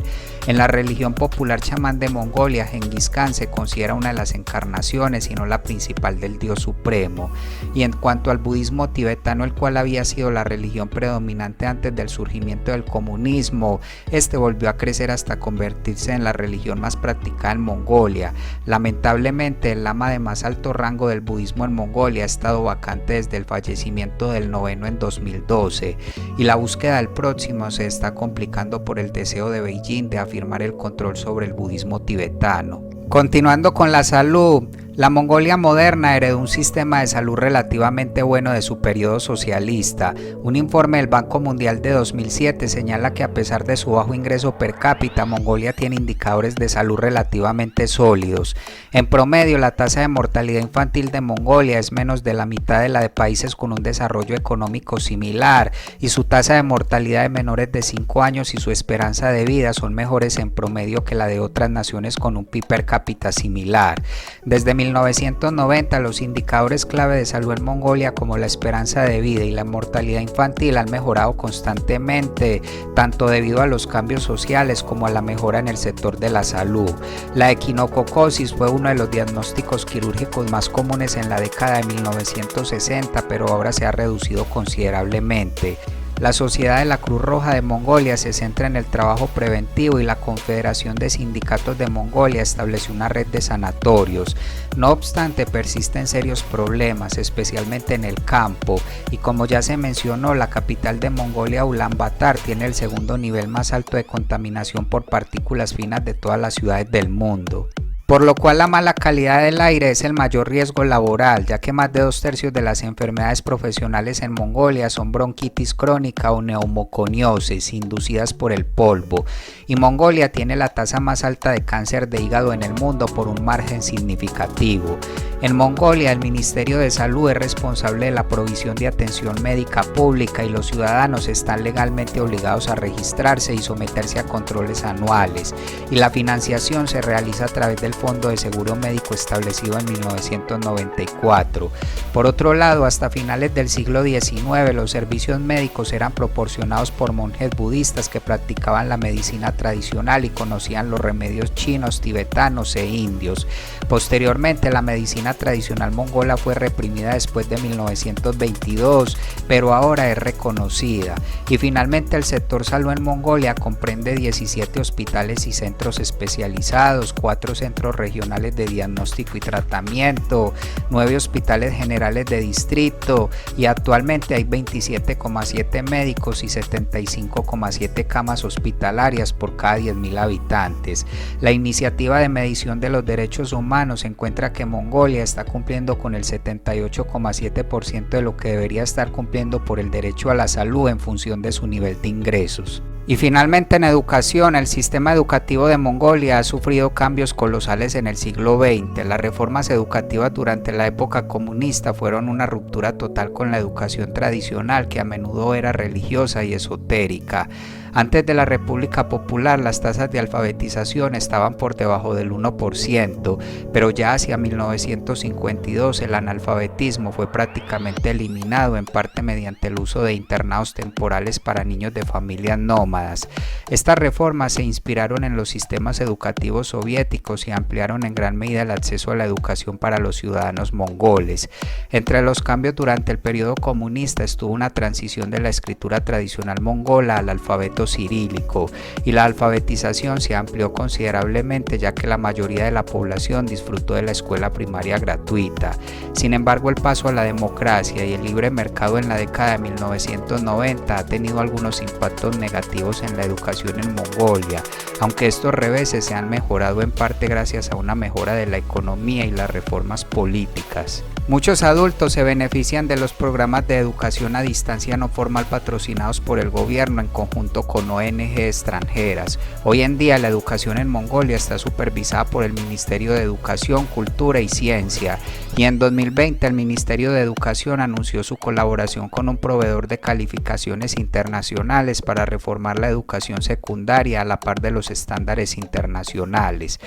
En la religión popular chamán de Mongolia, Genghis Khan se considera una de las encarnaciones y no la principal del dios supremo. Y en cuanto al budismo tibetano, el cual había sido la religión predominante antes del surgimiento del comunismo, este volvió a crecer hasta convertirse en la religión más practicada en Mongolia. Lamentablemente, el lama de más alto rango del budismo en Mongolia ha estado vacante desde el fallecimiento del noveno en 2012, y la búsqueda del próximo se está complicando por el deseo de Beijing de afirmar el control sobre el budismo tibetano. Continuando con la salud, la Mongolia moderna heredó un sistema de salud relativamente bueno de su periodo socialista. Un informe del Banco Mundial de 2007 señala que a pesar de su bajo ingreso per cápita, Mongolia tiene indicadores de salud relativamente sólidos. En promedio, la tasa de mortalidad infantil de Mongolia es menos de la mitad de la de países con un desarrollo económico similar, y su tasa de mortalidad de menores de 5 años y su esperanza de vida son mejores en promedio que la de otras naciones con un PIB per cápita similar. Desde 1990 los indicadores clave de salud en Mongolia como la esperanza de vida y la mortalidad infantil han mejorado constantemente, tanto debido a los cambios sociales como a la mejora en el sector de la salud. La equinococosis fue uno de los diagnósticos quirúrgicos más comunes en la década de 1960, pero ahora se ha reducido considerablemente. La Sociedad de la Cruz Roja de Mongolia se centra en el trabajo preventivo y la Confederación de Sindicatos de Mongolia estableció una red de sanatorios. No obstante, persisten serios problemas, especialmente en el campo, y como ya se mencionó, la capital de Mongolia, Ulaanbaatar, tiene el segundo nivel más alto de contaminación por partículas finas de todas las ciudades del mundo. Por lo cual la mala calidad del aire es el mayor riesgo laboral, ya que más de 2/3 de las enfermedades profesionales en Mongolia son bronquitis crónica o neumoconiosis inducidas por el polvo, y Mongolia tiene la tasa más alta de cáncer de hígado en el mundo por un margen significativo. En Mongolia, el Ministerio de Salud es responsable de la provisión de atención médica pública y los ciudadanos están legalmente obligados a registrarse y someterse a controles anuales, y la financiación se realiza a través del Fondo de Seguro Médico establecido en 1994. Por otro lado, hasta finales del siglo XIX, los servicios médicos eran proporcionados por monjes budistas que practicaban la medicina tradicional y conocían los remedios chinos, tibetanos e indios. Posteriormente, la medicina tradicional mongola fue reprimida después de 1922, pero ahora es reconocida. Y finalmente, el sector salud en Mongolia comprende 17 hospitales y centros especializados, 4 centros regionales de diagnóstico y tratamiento, 9 hospitales generales de distrito, y actualmente hay 27,7 médicos y 75,7 camas hospitalarias por cada 10.000 habitantes. La iniciativa de medición de los derechos humanos encuentra que Mongolia está cumpliendo con el 78,7% de lo que debería estar cumpliendo por el derecho a la salud en función de su nivel de ingresos. Y finalmente, en educación, el sistema educativo de Mongolia ha sufrido cambios colosales en el siglo XX. Las reformas educativas durante la época comunista fueron una ruptura total con la educación tradicional, que a menudo era religiosa y esotérica. Antes de la República Popular, las tasas de alfabetización estaban por debajo del 1%, pero ya hacia 1952 el analfabetismo fue prácticamente eliminado, en parte mediante el uso de internados temporales para niños de familias nómadas. Estas reformas se inspiraron en los sistemas educativos soviéticos y ampliaron en gran medida el acceso a la educación para los ciudadanos mongoles. Entre los cambios durante el periodo comunista estuvo una transición de la escritura tradicional mongola al alfabeto cirílico, y la alfabetización se amplió considerablemente, ya que la mayoría de la población disfrutó de la escuela primaria gratuita. Sin embargo, el paso a la democracia y el libre mercado en la década de 1990 ha tenido algunos impactos negativos en la educación en Mongolia, aunque estos reveses se han mejorado en parte gracias a una mejora de la economía y las reformas políticas. Muchos adultos se benefician de los programas de educación a distancia no formal patrocinados por el gobierno en conjunto con ONG extranjeras. Hoy en día la educación en Mongolia está supervisada por el Ministerio de Educación, Cultura y Ciencia, y en 2020 el Ministerio de Educación anunció su colaboración con un proveedor de calificaciones internacionales para reformar la educación secundaria a la par de los estándares internacionales.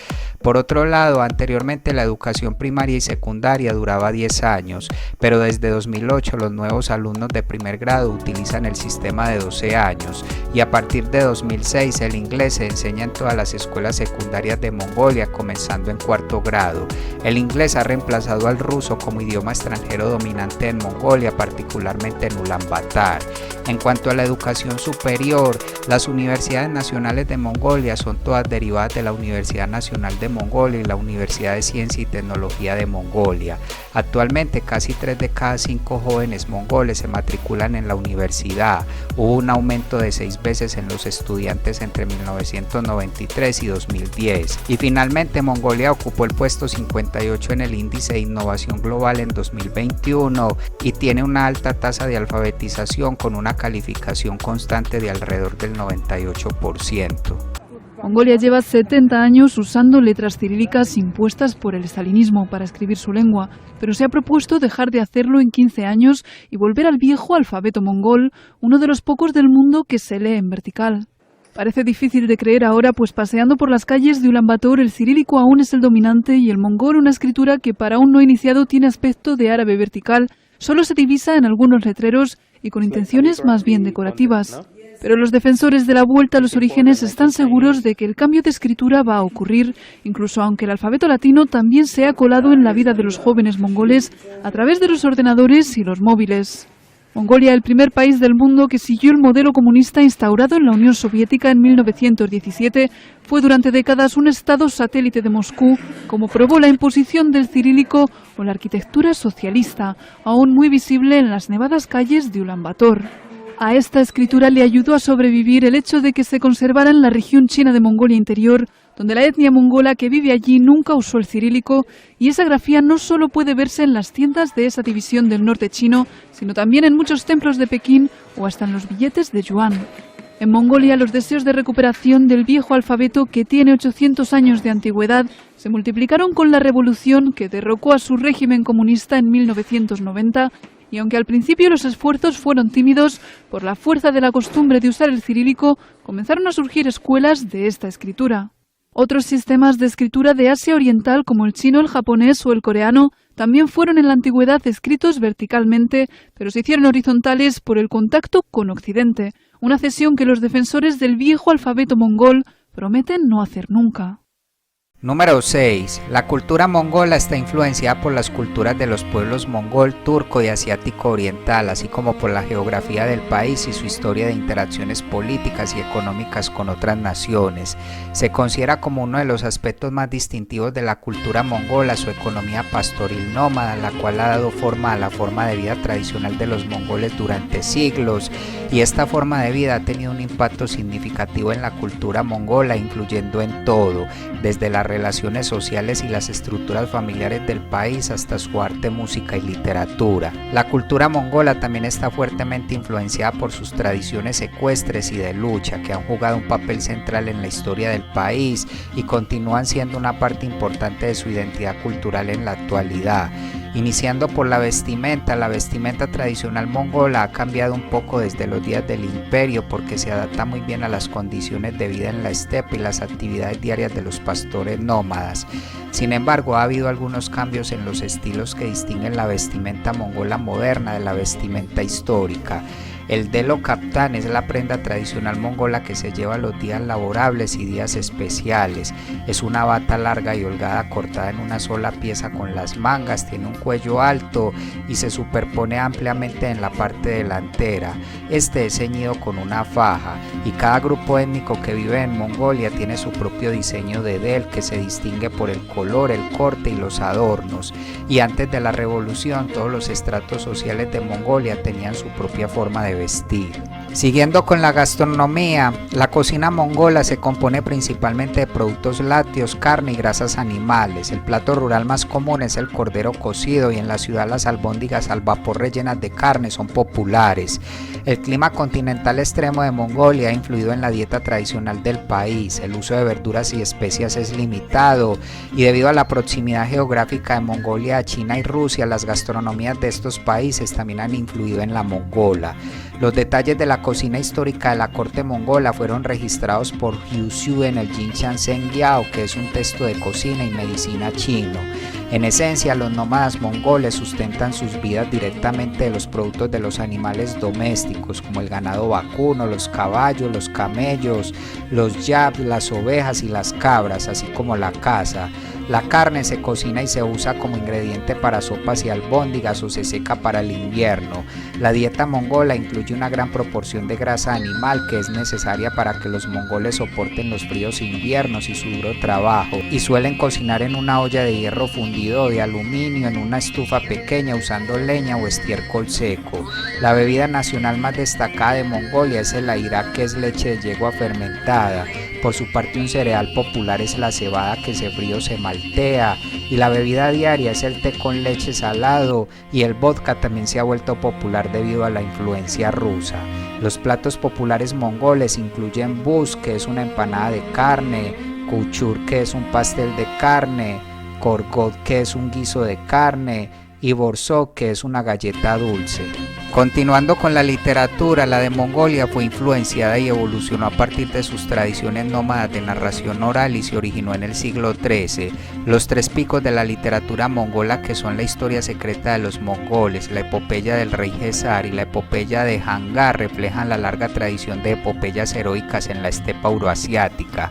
Por otro lado, anteriormente la educación primaria y secundaria duraba 10 años, pero desde 2008 los nuevos alumnos de primer grado utilizan el sistema de 12 años, y a partir de 2006 el inglés se enseña en todas las escuelas secundarias de Mongolia, comenzando en 4º grado. El inglés ha reemplazado al ruso como idioma extranjero dominante en Mongolia, particularmente en Ulaanbaatar. En cuanto a la educación superior, las universidades nacionales de Mongolia son todas derivadas de la Universidad Nacional de Mongolia y la Universidad de Ciencia y Tecnología de Mongolia. Actualmente, casi 3 de cada 5 jóvenes mongoles se matriculan en la universidad. Hubo un aumento de 6 veces en los estudiantes entre 1993 y 2010. Y finalmente, Mongolia ocupó el puesto 58 en el índice de innovación global en 2021 y tiene una alta tasa de alfabetización con una calificación constante de alrededor del 98%. Mongolia lleva 70 años usando letras cirílicas impuestas por el estalinismo para escribir su lengua, pero se ha propuesto dejar de hacerlo en 15 años y volver al viejo alfabeto mongol, uno de los pocos del mundo que se lee en vertical. Parece difícil de creer ahora, pues paseando por las calles de Ulan Bator el cirílico aún es el dominante y el mongol, una escritura que para un no iniciado tiene aspecto de árabe vertical, solo se divisa en algunos letreros y con intenciones más bien decorativas. Pero los defensores de la vuelta a los orígenes están seguros de que el cambio de escritura va a ocurrir, incluso aunque el alfabeto latino también se ha colado en la vida de los jóvenes mongoles a través de los ordenadores y los móviles. Mongolia, el primer país del mundo que siguió el modelo comunista instaurado en la Unión Soviética en 1917, fue durante décadas un estado satélite de Moscú, como probó la imposición del cirílico o la arquitectura socialista, aún muy visible en las nevadas calles de Ulan Bator. A esta escritura le ayudó a sobrevivir el hecho de que se conservara en la región china de Mongolia Interior, donde la etnia mongola que vive allí nunca usó el cirílico, y esa grafía no solo puede verse en las tiendas de esa división del norte chino, sino también en muchos templos de Pekín o hasta en los billetes de yuan. En Mongolia, los deseos de recuperación del viejo alfabeto, que tiene 800 años de antigüedad, se multiplicaron con la revolución que derrocó a su régimen comunista en 1990, y aunque al principio los esfuerzos fueron tímidos, por la fuerza de la costumbre de usar el cirílico, comenzaron a surgir escuelas de esta escritura. Otros sistemas de escritura de Asia Oriental, como el chino, el japonés o el coreano, también fueron en la antigüedad escritos verticalmente, pero se hicieron horizontales por el contacto con Occidente, una cesión que los defensores del viejo alfabeto mongol prometen no hacer nunca. Número 6. La cultura mongola está influenciada por las culturas de los pueblos mongol, turco y asiático oriental, así como por la geografía del país y su historia de interacciones políticas y económicas con otras naciones. Se considera como uno de los aspectos más distintivos de la cultura mongola su economía pastoril nómada, la cual ha dado forma a la forma de vida tradicional de los mongoles durante siglos, y esta forma de vida ha tenido un impacto significativo en la cultura mongola, influyendo en todo, desde las relaciones sociales y las estructuras familiares del país hasta su arte, música y literatura. La cultura mongola también está fuertemente influenciada por sus tradiciones ecuestres y de lucha, que han jugado un papel central en la historia del país y continúan siendo una parte importante de su identidad cultural en la actualidad. Iniciando por la vestimenta tradicional mongola ha cambiado un poco desde los días del imperio porque se adapta muy bien a las condiciones de vida en la estepa y las actividades diarias de los pastores nómadas. Sin embargo, ha habido algunos cambios en los estilos que distinguen la vestimenta mongola moderna de la vestimenta histórica. El delo kaftán es la prenda tradicional mongola que se lleva los días laborables y días especiales. Es una bata larga y holgada cortada en una sola pieza con las mangas, tiene un cuello alto y se superpone ampliamente en la parte delantera. Este es ceñido con una faja y cada grupo étnico que vive en Mongolia tiene su propio diseño de del que se distingue por el color, el corte y los adornos. Y antes de la revolución, todos los estratos sociales de Mongolia tenían su propia forma de vestir. Siguiendo con la gastronomía, la cocina mongola se compone principalmente de productos lácteos, carne y grasas animales. El plato rural más común es el cordero cocido y en la ciudad las albóndigas al vapor rellenas de carne son populares. El clima continental extremo de Mongolia ha influido en la dieta tradicional del país. El uso de verduras y especias es limitado y debido a la proximidad geográfica de Mongolia a China y Rusia, las gastronomías de estos países también han influido en la mongola. Los detalles de la cocina histórica de la corte mongola fueron registrados por Hyu Xiu en el Jinshan Sengyao, que es un texto de cocina y medicina chino. En esencia, los nómadas mongoles sustentan sus vidas directamente de los productos de los animales domésticos, como el ganado vacuno, los caballos, los camellos, los yabs, las ovejas y las cabras, así como la caza. La carne se cocina y se usa como ingrediente para sopas y albóndigas o se seca para el invierno. La dieta mongola incluye una gran proporción de grasa animal que es necesaria para que los mongoles soporten los fríos inviernos y su duro trabajo, y suelen cocinar en una olla de hierro fundido o de aluminio en una estufa pequeña usando leña o estiércol seco. La bebida nacional más destacada de Mongolia es el airak, que es leche de yegua fermentada. Por su parte, un cereal popular es la cebada, que se fríe o se maltea, y la bebida diaria es el té con leche salado, y el vodka también se ha vuelto popular debido a la influencia rusa. Los platos populares mongoles incluyen buz, que es una empanada de carne, kuchur, que es un pastel de carne, korgot, que es un guiso de carne, y borsuk, que es una galleta dulce. Continuando con la literatura, la de Mongolia fue influenciada y evolucionó a partir de sus tradiciones nómadas de narración oral y se originó en el siglo XIII. Los tres picos de la literatura mongola, que son la historia secreta de los mongoles, la epopeya del rey Gesar y la epopeya de Hangar, reflejan la larga tradición de epopeyas heroicas en la estepa euroasiática.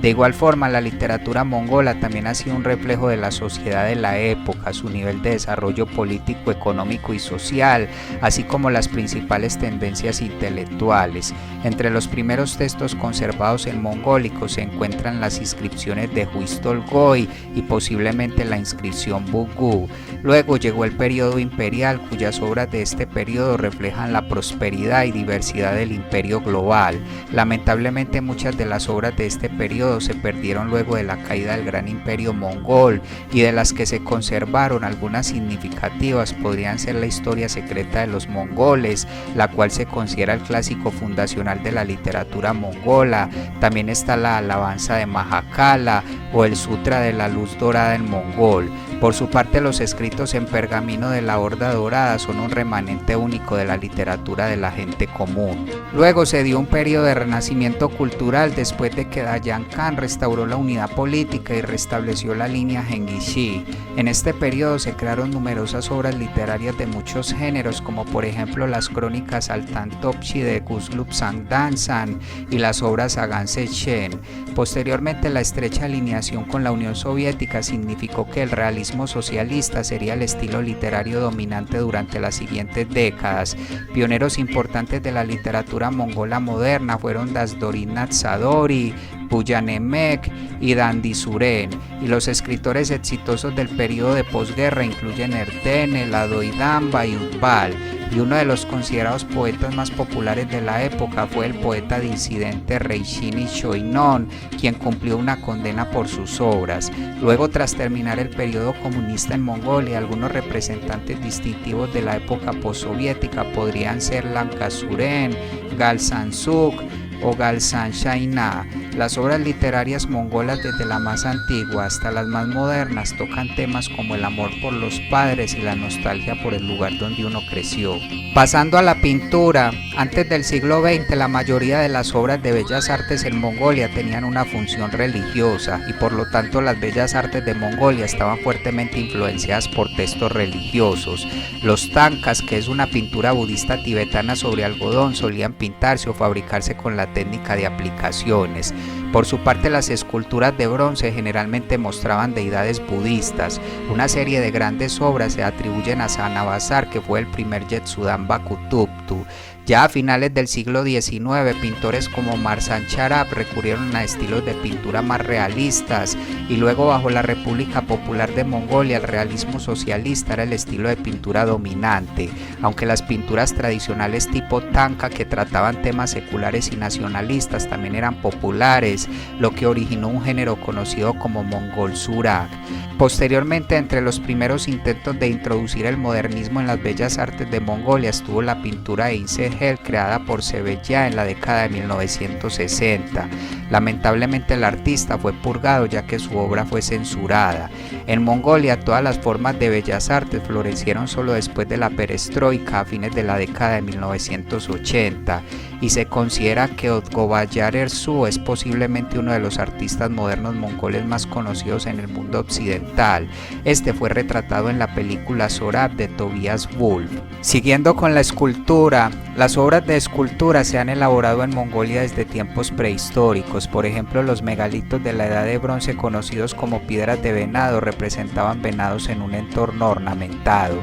De igual forma, la literatura mongola también ha sido un reflejo de la sociedad de la época, su nivel de desarrollo político, económico y social, así como las principales tendencias intelectuales. Entre los primeros textos conservados en mongólico se encuentran las inscripciones de Huistolgoy y posiblemente la inscripción Bugu. Luego llegó el periodo imperial, cuyas obras de este periodo reflejan la prosperidad y diversidad del imperio global. Lamentablemente, muchas de las obras de este periodo se perdieron luego de la caída del gran imperio mongol, y de las que se conservaron, algunas significativas podrían ser la historia secreta de los mongoles, la cual se considera el clásico fundacional de la literatura mongola. También está la alabanza de Mahakala o el Sutra de la Luz Dorada en mongol. Por su parte, los escritos en pergamino de la Horda Dorada son un remanente único de la literatura de la gente común. Luego se dio un periodo de renacimiento cultural después de que Dayan Khan restauró la unidad política y restableció la línea Genghisi. En este periodo se crearon numerosas obras literarias de muchos géneros, como por ejemplo las crónicas Altan-Topshi de Guslub Sangdansan y las obras Agan Sechen. Posteriormente, la estrecha alineación con la Unión Soviética significó que el realismo socialista sería el estilo literario dominante durante las siguientes décadas. Pioneros importantes de la literatura mongola moderna fueron Dasdorin Natsadori, Buyanemek y Dandi Suren, y los escritores exitosos del periodo de posguerra incluyen Erdene, Ladoidamba y Utbal, y uno de los considerados poetas más populares de la época fue el poeta disidente Reishini Shoinon, quien cumplió una condena por sus obras. Luego, tras terminar el periodo comunista en Mongolia, algunos representantes distintivos de la época postsoviética podrían ser Lankasuren, Galsansuk o Galsan Shaina. Las obras literarias mongolas, desde la más antigua hasta las más modernas, tocan temas como el amor por los padres y la nostalgia por el lugar donde uno creció. Pasando a la pintura, antes del siglo XX la mayoría de las obras de bellas artes en Mongolia tenían una función religiosa, y por lo tanto las bellas artes de Mongolia estaban fuertemente influenciadas por textos religiosos. Los tankas, que es una pintura budista tibetana sobre algodón, solían pintarse o fabricarse con la técnica de aplicaciones. Por su parte, las esculturas de bronce generalmente mostraban deidades budistas. Una serie de grandes obras se atribuyen a Zanabazar, que fue el primer Yetsudan Bakutuptu. Ya a finales del siglo XIX, pintores como Marsan Charab recurrieron a estilos de pintura más realistas, y luego, bajo la República Popular de Mongolia, el realismo socialista era el estilo de pintura dominante, aunque las pinturas tradicionales tipo tanka, que trataban temas seculares y nacionalistas, también eran populares, lo que originó un género conocido como Mongol Surak. Posteriormente, entre los primeros intentos de introducir el modernismo en las bellas artes de Mongolia estuvo la pintura de Insehel, creada por Sebelya en la década de 1960. Lamentablemente, el artista fue purgado ya que su obra fue censurada. En Mongolia, todas las formas de bellas artes florecieron solo después de la perestroika a fines de la década de 1980, y se considera que Otgobayar Ersu es posiblemente uno de los artistas modernos mongoles más conocidos en el mundo occidental. Este fue retratado en la película Sorab de Tobias Wolff. Siguiendo con la escultura, las obras de escultura se han elaborado en Mongolia desde tiempos prehistóricos. Por ejemplo, los megalitos de la Edad de Bronce, conocidos como piedras de venado, representaban venados en un entorno ornamentado.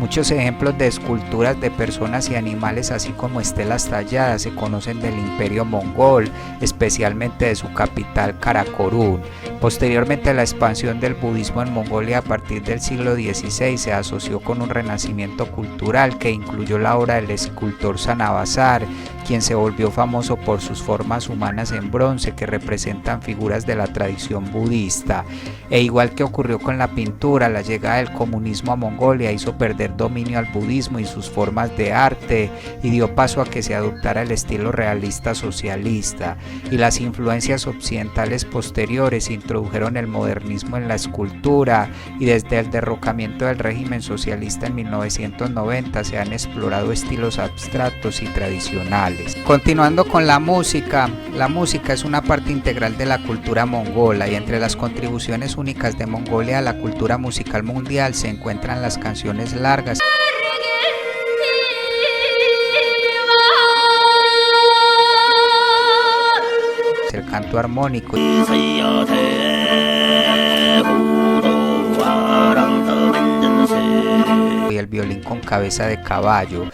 Muchos ejemplos de esculturas de personas y animales, así como estelas talladas, se conocen del Imperio Mongol, especialmente de su capital Karakorum. Posteriormente, la expansión del budismo en Mongolia a partir del siglo XVI se asoció con un renacimiento cultural que incluyó la obra del escultor Zanabazar, quien se volvió famoso por sus formas humanas en bronce que representan figuras de la tradición budista. E igual que ocurrió con la pintura, la llegada del comunismo a Mongolia hizo perder conceder dominio al budismo y sus formas de arte, y dio paso a que se adoptara el estilo realista socialista, y las influencias occidentales posteriores introdujeron el modernismo en la escultura, y desde el derrocamiento del régimen socialista en 1990 se han explorado estilos abstractos y tradicionales. Continuando con la música es una parte integral de la cultura mongola, y entre las contribuciones únicas de Mongolia a la cultura musical mundial se encuentran las canciones largas, el canto armónico y el violín con cabeza de caballo.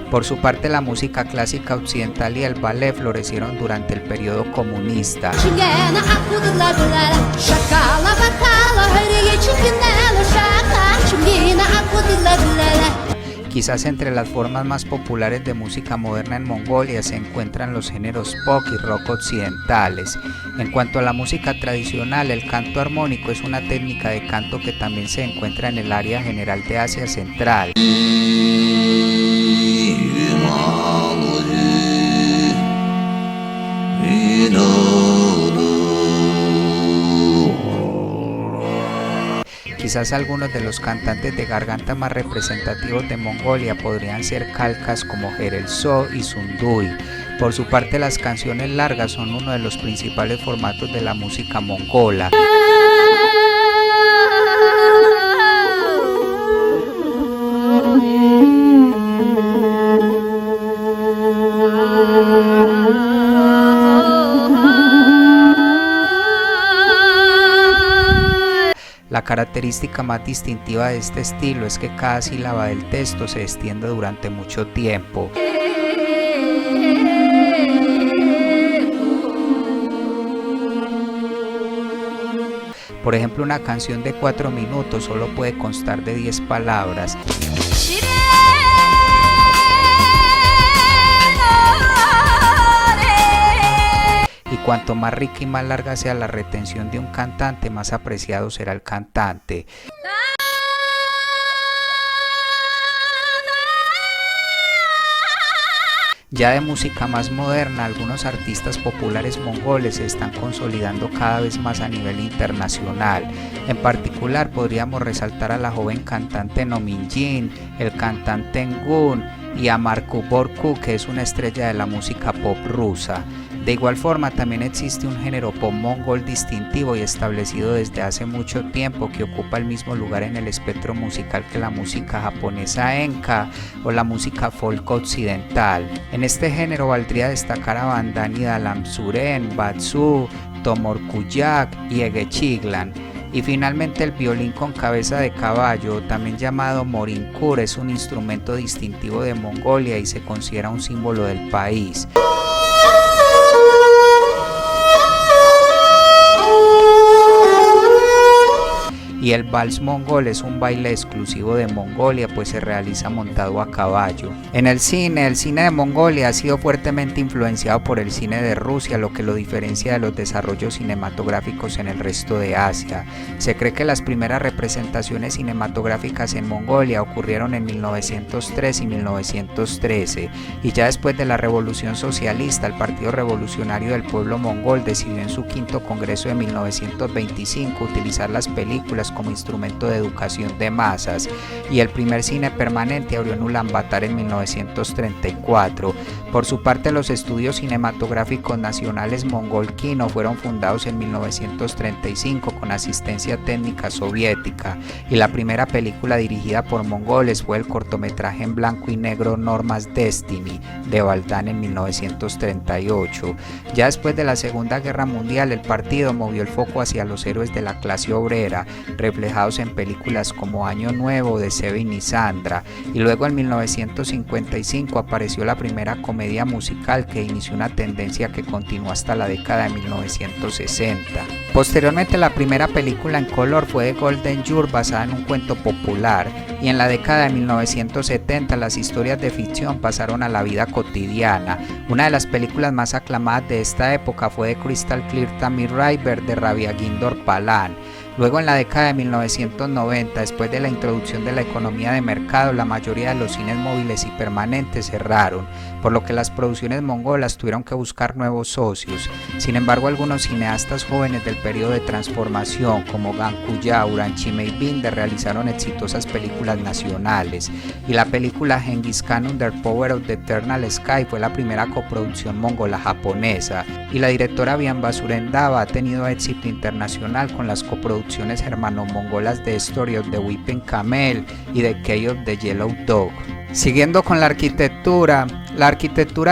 Por su parte, la música clásica occidental y el ballet florecieron durante el periodo comunista. Quizás entre las formas más populares de música moderna en Mongolia se encuentran los géneros pop y rock occidentales. En cuanto a la música tradicional, el canto armónico es una técnica de canto que también se encuentra en el área general de Asia Central. Quizás algunos de los cantantes de garganta más representativos de Mongolia podrían ser calcas como Jerelso y Sundui. Por su parte, las canciones largas son uno de los principales formatos de la música mongola. La característica más distintiva de este estilo es que cada sílaba del texto se extiende durante mucho tiempo. Por ejemplo, una canción de 4 minutos solo puede constar de 10 palabras. Y cuanto más rica y más larga sea la retención de un cantante, más apreciado será el cantante. Ya de música más moderna, algunos artistas populares mongoles se están consolidando cada vez más a nivel internacional. En particular podríamos resaltar a la joven cantante Nominjin, el cantante Ngun y a Marko Borku, que es una estrella de la música pop rusa. De igual forma, también existe un género pop mongol distintivo y establecido desde hace mucho tiempo que ocupa el mismo lugar en el espectro musical que la música japonesa enka o la música folk occidental. En este género valdría destacar a Bandani Dalamsuren, Batsu, Tomorkuyak y Egechiglan. Y finalmente el violín con cabeza de caballo, también llamado morinkur, es un instrumento distintivo de Mongolia y se considera un símbolo del país. Y el vals mongol es un baile exclusivo de Mongolia, pues se realiza montado a caballo. En el cine de Mongolia ha sido fuertemente influenciado por el cine de Rusia, lo que lo diferencia de los desarrollos cinematográficos en el resto de Asia. Se cree que las primeras representaciones cinematográficas en Mongolia ocurrieron en 1903 y 1913, y ya después de la Revolución Socialista, el Partido Revolucionario del Pueblo Mongol decidió en su quinto congreso de 1925 utilizar las películas como instrumento de educación de masas, y el primer cine permanente abrió en Ulaanbaatar en 1934. Por su parte, los estudios cinematográficos nacionales Mongol-Kino fueron fundados en 1935 con asistencia técnica soviética, y la primera película dirigida por mongoles fue el cortometraje en blanco y negro Norma's Destiny de Baldan en 1938. Ya después de la Segunda Guerra Mundial, el partido movió el foco hacia los héroes de la clase obrera, reflejados en películas como Año Nuevo de Sevin y Sandra, y luego en 1955 apareció la primera comedia musical que inició una tendencia que continuó hasta la década de 1960. Posteriormente, la primera primera película en color fue The Golden Yurt, basada en un cuento popular, y en la década de 1970 las historias de ficción pasaron a la vida cotidiana. Una de las películas más aclamadas de esta época fue The Crystal Clear Tammy River de Rabia Guindor Palán. Luego, en la década de 1990, después de la introducción de la economía de mercado, la mayoría de los cines móviles y permanentes cerraron, por lo que las producciones mongolas tuvieron que buscar nuevos socios. Sin embargo, algunos cineastas jóvenes del periodo de transformación, como Gankuya, Uranchime y Binder, realizaron exitosas películas nacionales, y la película Genghis Khan Under Power of the Eternal Sky fue la primera coproducción mongola-japonesa, y la directora Bian Basurendaba ha tenido éxito internacional con las coproducciones germano-mongolas de Story of the Weeping Camel y The Cave of the Yellow Dog. Siguiendo con la arquitectura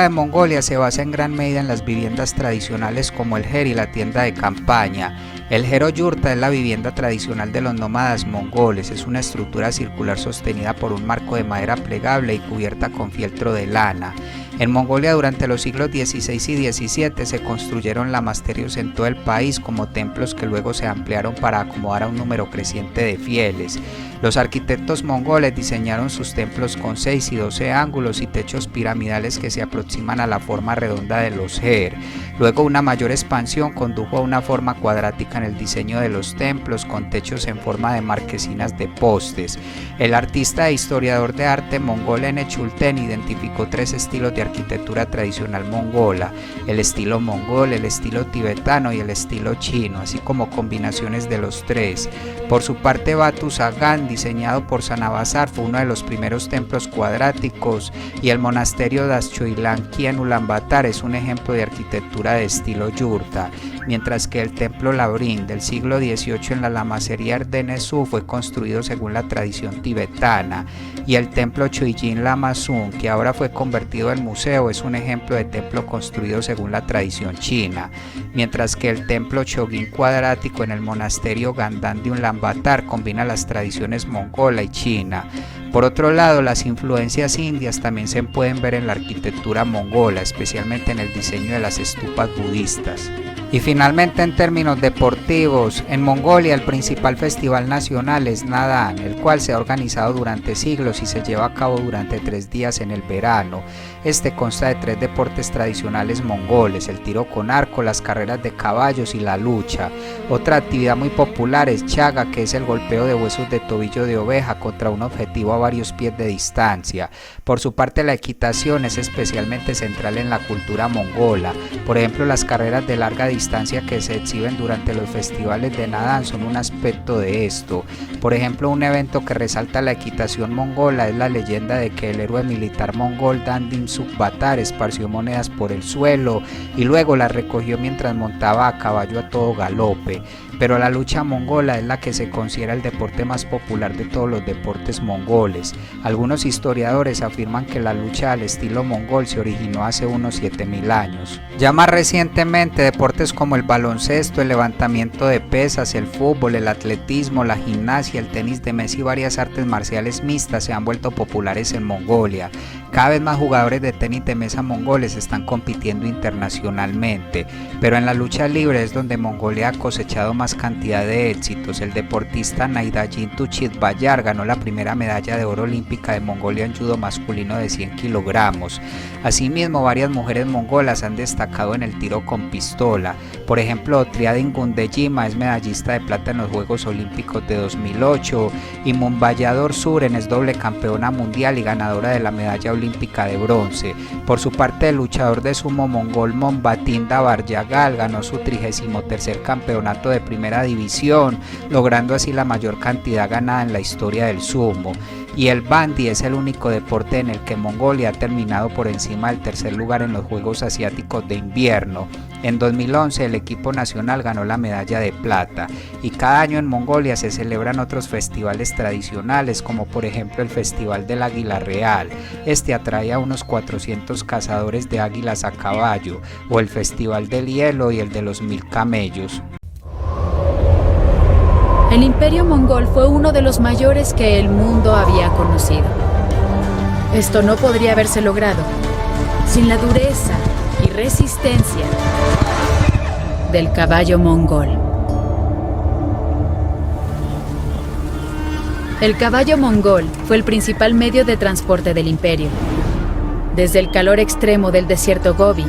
de Mongolia se basa en gran medida en las viviendas tradicionales como el her y la tienda de campaña. El her o yurta es la vivienda tradicional de los nómadas mongoles, es una estructura circular sostenida por un marco de madera plegable y cubierta con fieltro de lana. En Mongolia durante los siglos XVI y XVII se construyeron lamasterios en todo el país como templos que luego se ampliaron para acomodar a un número creciente de fieles. Los arquitectos mongoles diseñaron sus templos con 6 y 12 ángulos y techos piramidales que se aproximan a la forma redonda de los her. Luego una mayor expansión condujo a una forma cuadrática en el diseño de los templos con techos en forma de marquesinas de postes. El artista e historiador de arte mongol Ene Chulten identificó 3 estilos de arquitectura tradicional mongola: el estilo mongol, el estilo tibetano y el estilo chino, así como combinaciones de los 3. Por su parte, Batu Sagan, diseñado por Sanabazar, fue uno de los primeros templos cuadráticos, y el monasterio Daschoilanki en Ulaanbaatar es un ejemplo de arquitectura de estilo yurta, mientras que el templo Labrin del siglo XVIII en la lamasería Erdenesú fue construido según la tradición tibetana, y el templo Choijin Lamasun, que ahora fue convertido en museo, es un ejemplo de templo construido según la tradición china, mientras que el templo Chogin cuadrático en el monasterio Gandan de Ulaanbaatar combina las tradiciones mongola y china. Por otro lado, las influencias indias también se pueden ver en la arquitectura mongola, especialmente en el diseño de las estupas budistas. Y finalmente, en términos deportivos, en Mongolia el principal festival nacional es Naadán, el cual se ha organizado durante siglos y se lleva a cabo durante 3 días en el verano. Este consta de 3 deportes tradicionales mongoles: el tiro con arco, las carreras de caballos y la lucha. Otra actividad muy popular es chaga, que es el golpeo de huesos de tobillo de oveja contra un objetivo a varios pies de distancia. Por su parte, la equitación es especialmente central en la cultura mongola. Por ejemplo, las carreras de larga distancia que se exhiben durante los festivales de Naadán son un aspecto de esto. Por ejemplo, un evento que resalta la equitación mongola es la leyenda de que el héroe militar mongol Dandin Sukbatar esparció monedas por el suelo y luego las recogió mientras montaba a caballo a todo galope. Pero la lucha mongola es la que se considera el deporte más popular de todos los deportes mongoles. Algunos historiadores afirman que la lucha al estilo mongol se originó hace unos 7000 años. Ya más recientemente, deportes como el baloncesto, el levantamiento de pesas, el fútbol, el atletismo, la gimnasia, el tenis de mesa y varias artes marciales mixtas se han vuelto populares en Mongolia. Cada vez más jugadores de tenis de mesa mongoles están compitiendo internacionalmente, pero en la lucha libre es donde Mongolia ha cosechado más cantidad de éxitos. El deportista Naidajin Tuchitbayar ganó la primera medalla de oro olímpica de Mongolia en judo masculino de 100 kilogramos. Asimismo, varias mujeres mongolas han destacado en el tiro con pistola. Por ejemplo, Triadin Gundejima es medallista de plata en los Juegos Olímpicos de 2008 y Mumbayador Suren es doble campeona mundial y ganadora de la medalla olímpica de bronce. Por su parte, el luchador de sumo mongol Monbatin Dabaryagal ganó su 33º campeonato de primera división, logrando así la mayor cantidad ganada en la historia del sumo. Y el bandy es el único deporte en el que Mongolia ha terminado por encima del 3er lugar en los Juegos Asiáticos de Invierno. En 2011 el equipo nacional ganó la medalla de plata, y cada año en Mongolia se celebran otros festivales tradicionales, como por ejemplo el Festival del Águila Real. Este atrae a unos 400 cazadores de águilas a caballo, o el Festival del Hielo y el de los 1000 camellos. El imperio mongol fue uno de los mayores que el mundo había conocido. Esto no podría haberse logrado sin la dureza y resistencia del caballo mongol. El caballo mongol fue el principal medio de transporte del imperio, desde el calor extremo del desierto Gobi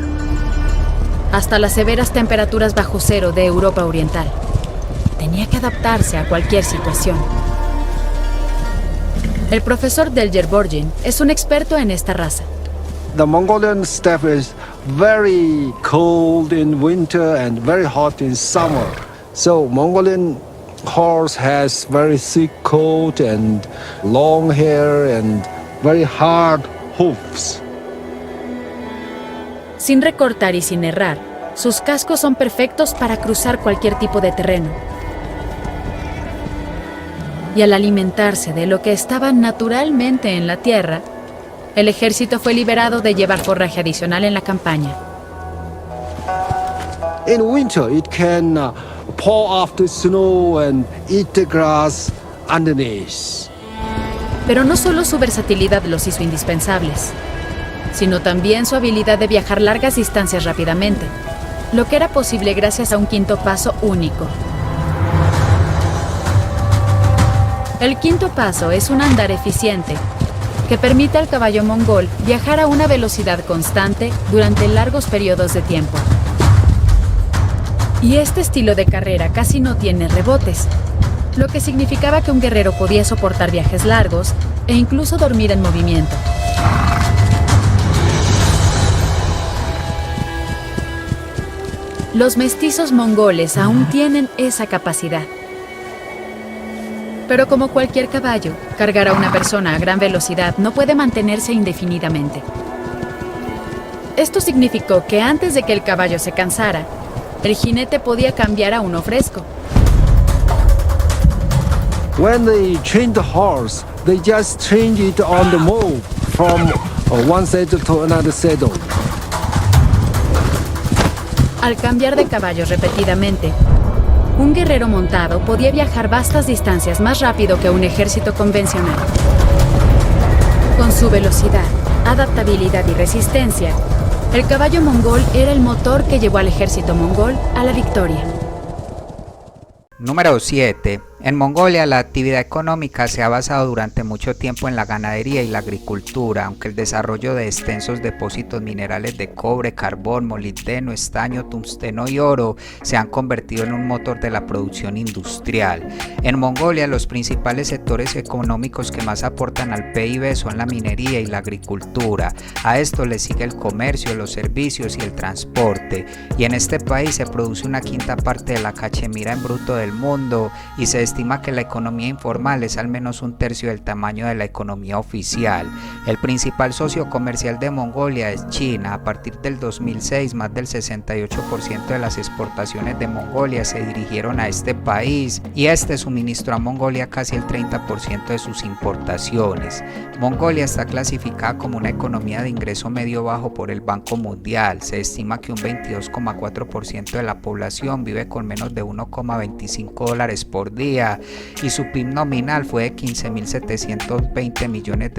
hasta las severas temperaturas bajo cero de Europa Oriental. Tenía que adaptarse a cualquier situación. El profesor Delger Borgin es un experto en esta raza. The Mongolian steppe is very cold in winter and very hot in summer. So Mongolian horse has very thick coat and long hair and very hard hoofs. Sin recortar y sin errar, sus cascos son perfectos para cruzar cualquier tipo de terreno. Y al alimentarse de lo que estaba naturalmente en la tierra, el ejército fue liberado de llevar forraje adicional en la campaña. In winter, it can paw off the snow and eat the grass underneath. Pero no solo su versatilidad los hizo indispensables, sino también su habilidad de viajar largas distancias rápidamente, lo que era posible gracias a un quinto paso único. El quinto paso es un andar eficiente que permite al caballo mongol viajar a una velocidad constante durante largos periodos de tiempo. Y este estilo de carrera casi no tiene rebotes, lo que significaba que un guerrero podía soportar viajes largos e incluso dormir en movimiento. Los mestizos mongoles aún tienen esa capacidad. Pero como cualquier caballo, cargar a una persona a gran velocidad no puede mantenerse indefinidamente. Esto significó que antes de que el caballo se cansara, el jinete podía cambiar a uno fresco. When they train the horse, they just change it on the move from one saddle to another saddle. Al cambiar de caballos repetidamente, un guerrero montado podía viajar vastas distancias más rápido que un ejército convencional. Con su velocidad, adaptabilidad y resistencia, el caballo mongol era el motor que llevó al ejército mongol a la victoria. Número 7. En Mongolia la actividad económica se ha basado durante mucho tiempo en la ganadería y la agricultura, aunque el desarrollo de extensos depósitos minerales de cobre, carbón, molibdeno, estaño, tungsteno y oro se han convertido en un motor de la producción industrial. En Mongolia los principales sectores económicos que más aportan al PIB son la minería y la agricultura. A esto le sigue el comercio, los servicios y el transporte. Y en este país se produce una quinta parte de la cachemira en bruto del mundo y se estima que la economía informal es al menos un tercio del tamaño de la economía oficial. El principal socio comercial de Mongolia es China. A partir del 2006, más del 68% de las exportaciones de Mongolia se dirigieron a este país y este suministró a Mongolia casi el 30% de sus importaciones. Mongolia está clasificada como una economía de ingreso medio bajo por el Banco Mundial. Se estima que un 22,4% de la población vive con menos de $1,25 por día y su PIB nominal fue de $15.720 millones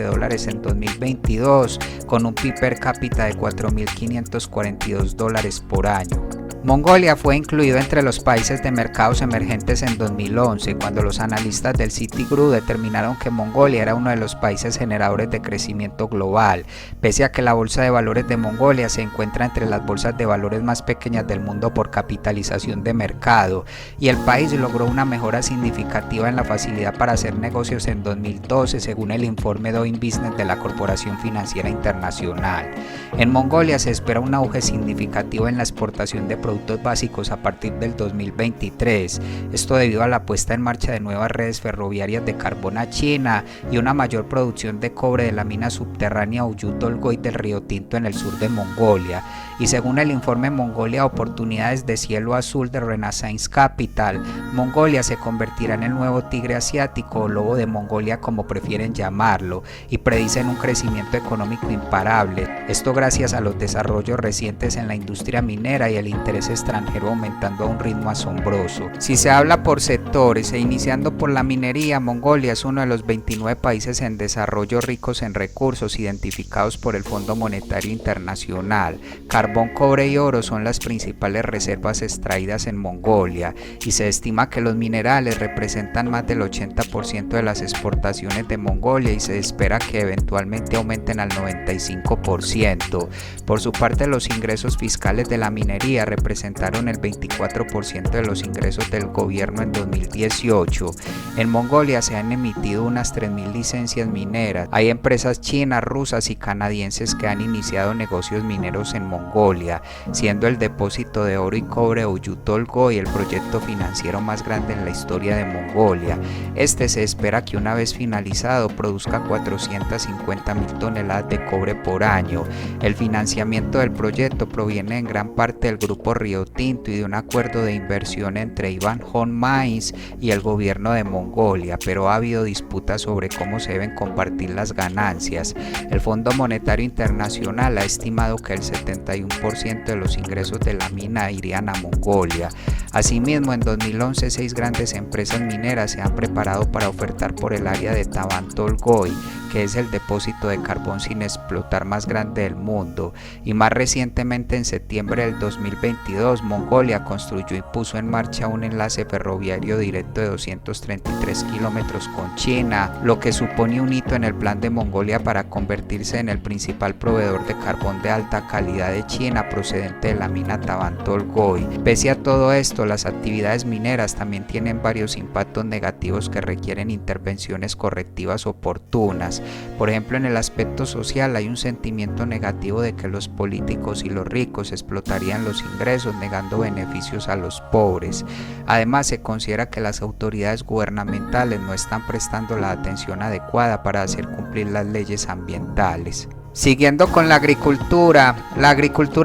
en 2022, con un PIB per cápita de $4.542 por año. Mongolia fue incluido entre los países de mercados emergentes en 2011, cuando los analistas del Citigroup determinaron que Mongolia era uno de los países generadores de crecimiento global, pese a que la bolsa de valores de Mongolia se encuentra entre las bolsas de valores más pequeñas del mundo por capitalización de mercado, y el país logró una mejora significativa en la facilidad para hacer negocios en 2012, según el informe Doing Business de la Corporación Financiera Internacional. En Mongolia se espera un auge significativo en la exportación de productos básicos a partir del 2023, esto debido a la puesta en marcha de nuevas redes ferroviarias de carbón a China y una mayor producción de cobre de la mina subterránea Uyut Dolgoy del Río Tinto en el sur de Mongolia. Y según el informe Mongolia Oportunidades de Cielo Azul de Renaissance Capital, Mongolia se convertirá en el nuevo tigre asiático o lobo de Mongolia, como prefieren llamarlo, y predicen un crecimiento económico imparable, esto gracias a los desarrollos recientes en la industria minera y el interés extranjero aumentando a un ritmo asombroso. Si se habla por sectores e iniciando por la minería, Mongolia es uno de los 29 países en desarrollo ricos en recursos identificados por el Fondo Monetario Internacional: carbón, carbón, cobre y oro son las principales reservas extraídas en Mongolia y se estima que los minerales representan más del 80% de las exportaciones de Mongolia y se espera que eventualmente aumenten al 95%. Por su parte, los ingresos fiscales de la minería representaron el 24% de los ingresos del gobierno en 2018. En Mongolia se han emitido unas 3.000 licencias mineras. Hay empresas chinas, rusas y canadienses que han iniciado negocios mineros en Mongolia, siendo el depósito de oro y cobre Oyu-Tolgoi el proyecto financiero más grande en la historia de Mongolia. Este se espera que una vez finalizado produzca 450.000 toneladas de cobre por año. El financiamiento del proyecto proviene en gran parte del grupo Río Tinto y de un acuerdo de inversión entre Ivan Hon Mines y el gobierno de Mongolia, pero ha habido disputas sobre cómo se deben compartir las ganancias. El Fondo Monetario Internacional ha estimado que el 71% de los ingresos de la mina irían a Mongolia. Asimismo, en 2011, 6 grandes empresas mineras se han preparado para ofertar por el área de Tavan-Tolgoi, que es el depósito de carbón sin explotar más grande del mundo. Y más recientemente, en septiembre del 2022, Mongolia construyó y puso en marcha un enlace ferroviario directo de 233 kilómetros con China, lo que supone un hito en el plan de Mongolia para convertirse en el principal proveedor de carbón de alta calidad de China procedente de la mina Tavan-Tolgoi. Pese a todo esto, las actividades mineras también tienen varios impactos negativos que requieren intervenciones correctivas oportunas. Por ejemplo, en el aspecto social hay un sentimiento negativo de que los políticos y los ricos explotarían los ingresos negando beneficios a los pobres. Además, se considera que las autoridades gubernamentales no están prestando la atención adecuada para hacer cumplir las leyes ambientales. Siguiendo con la agricultura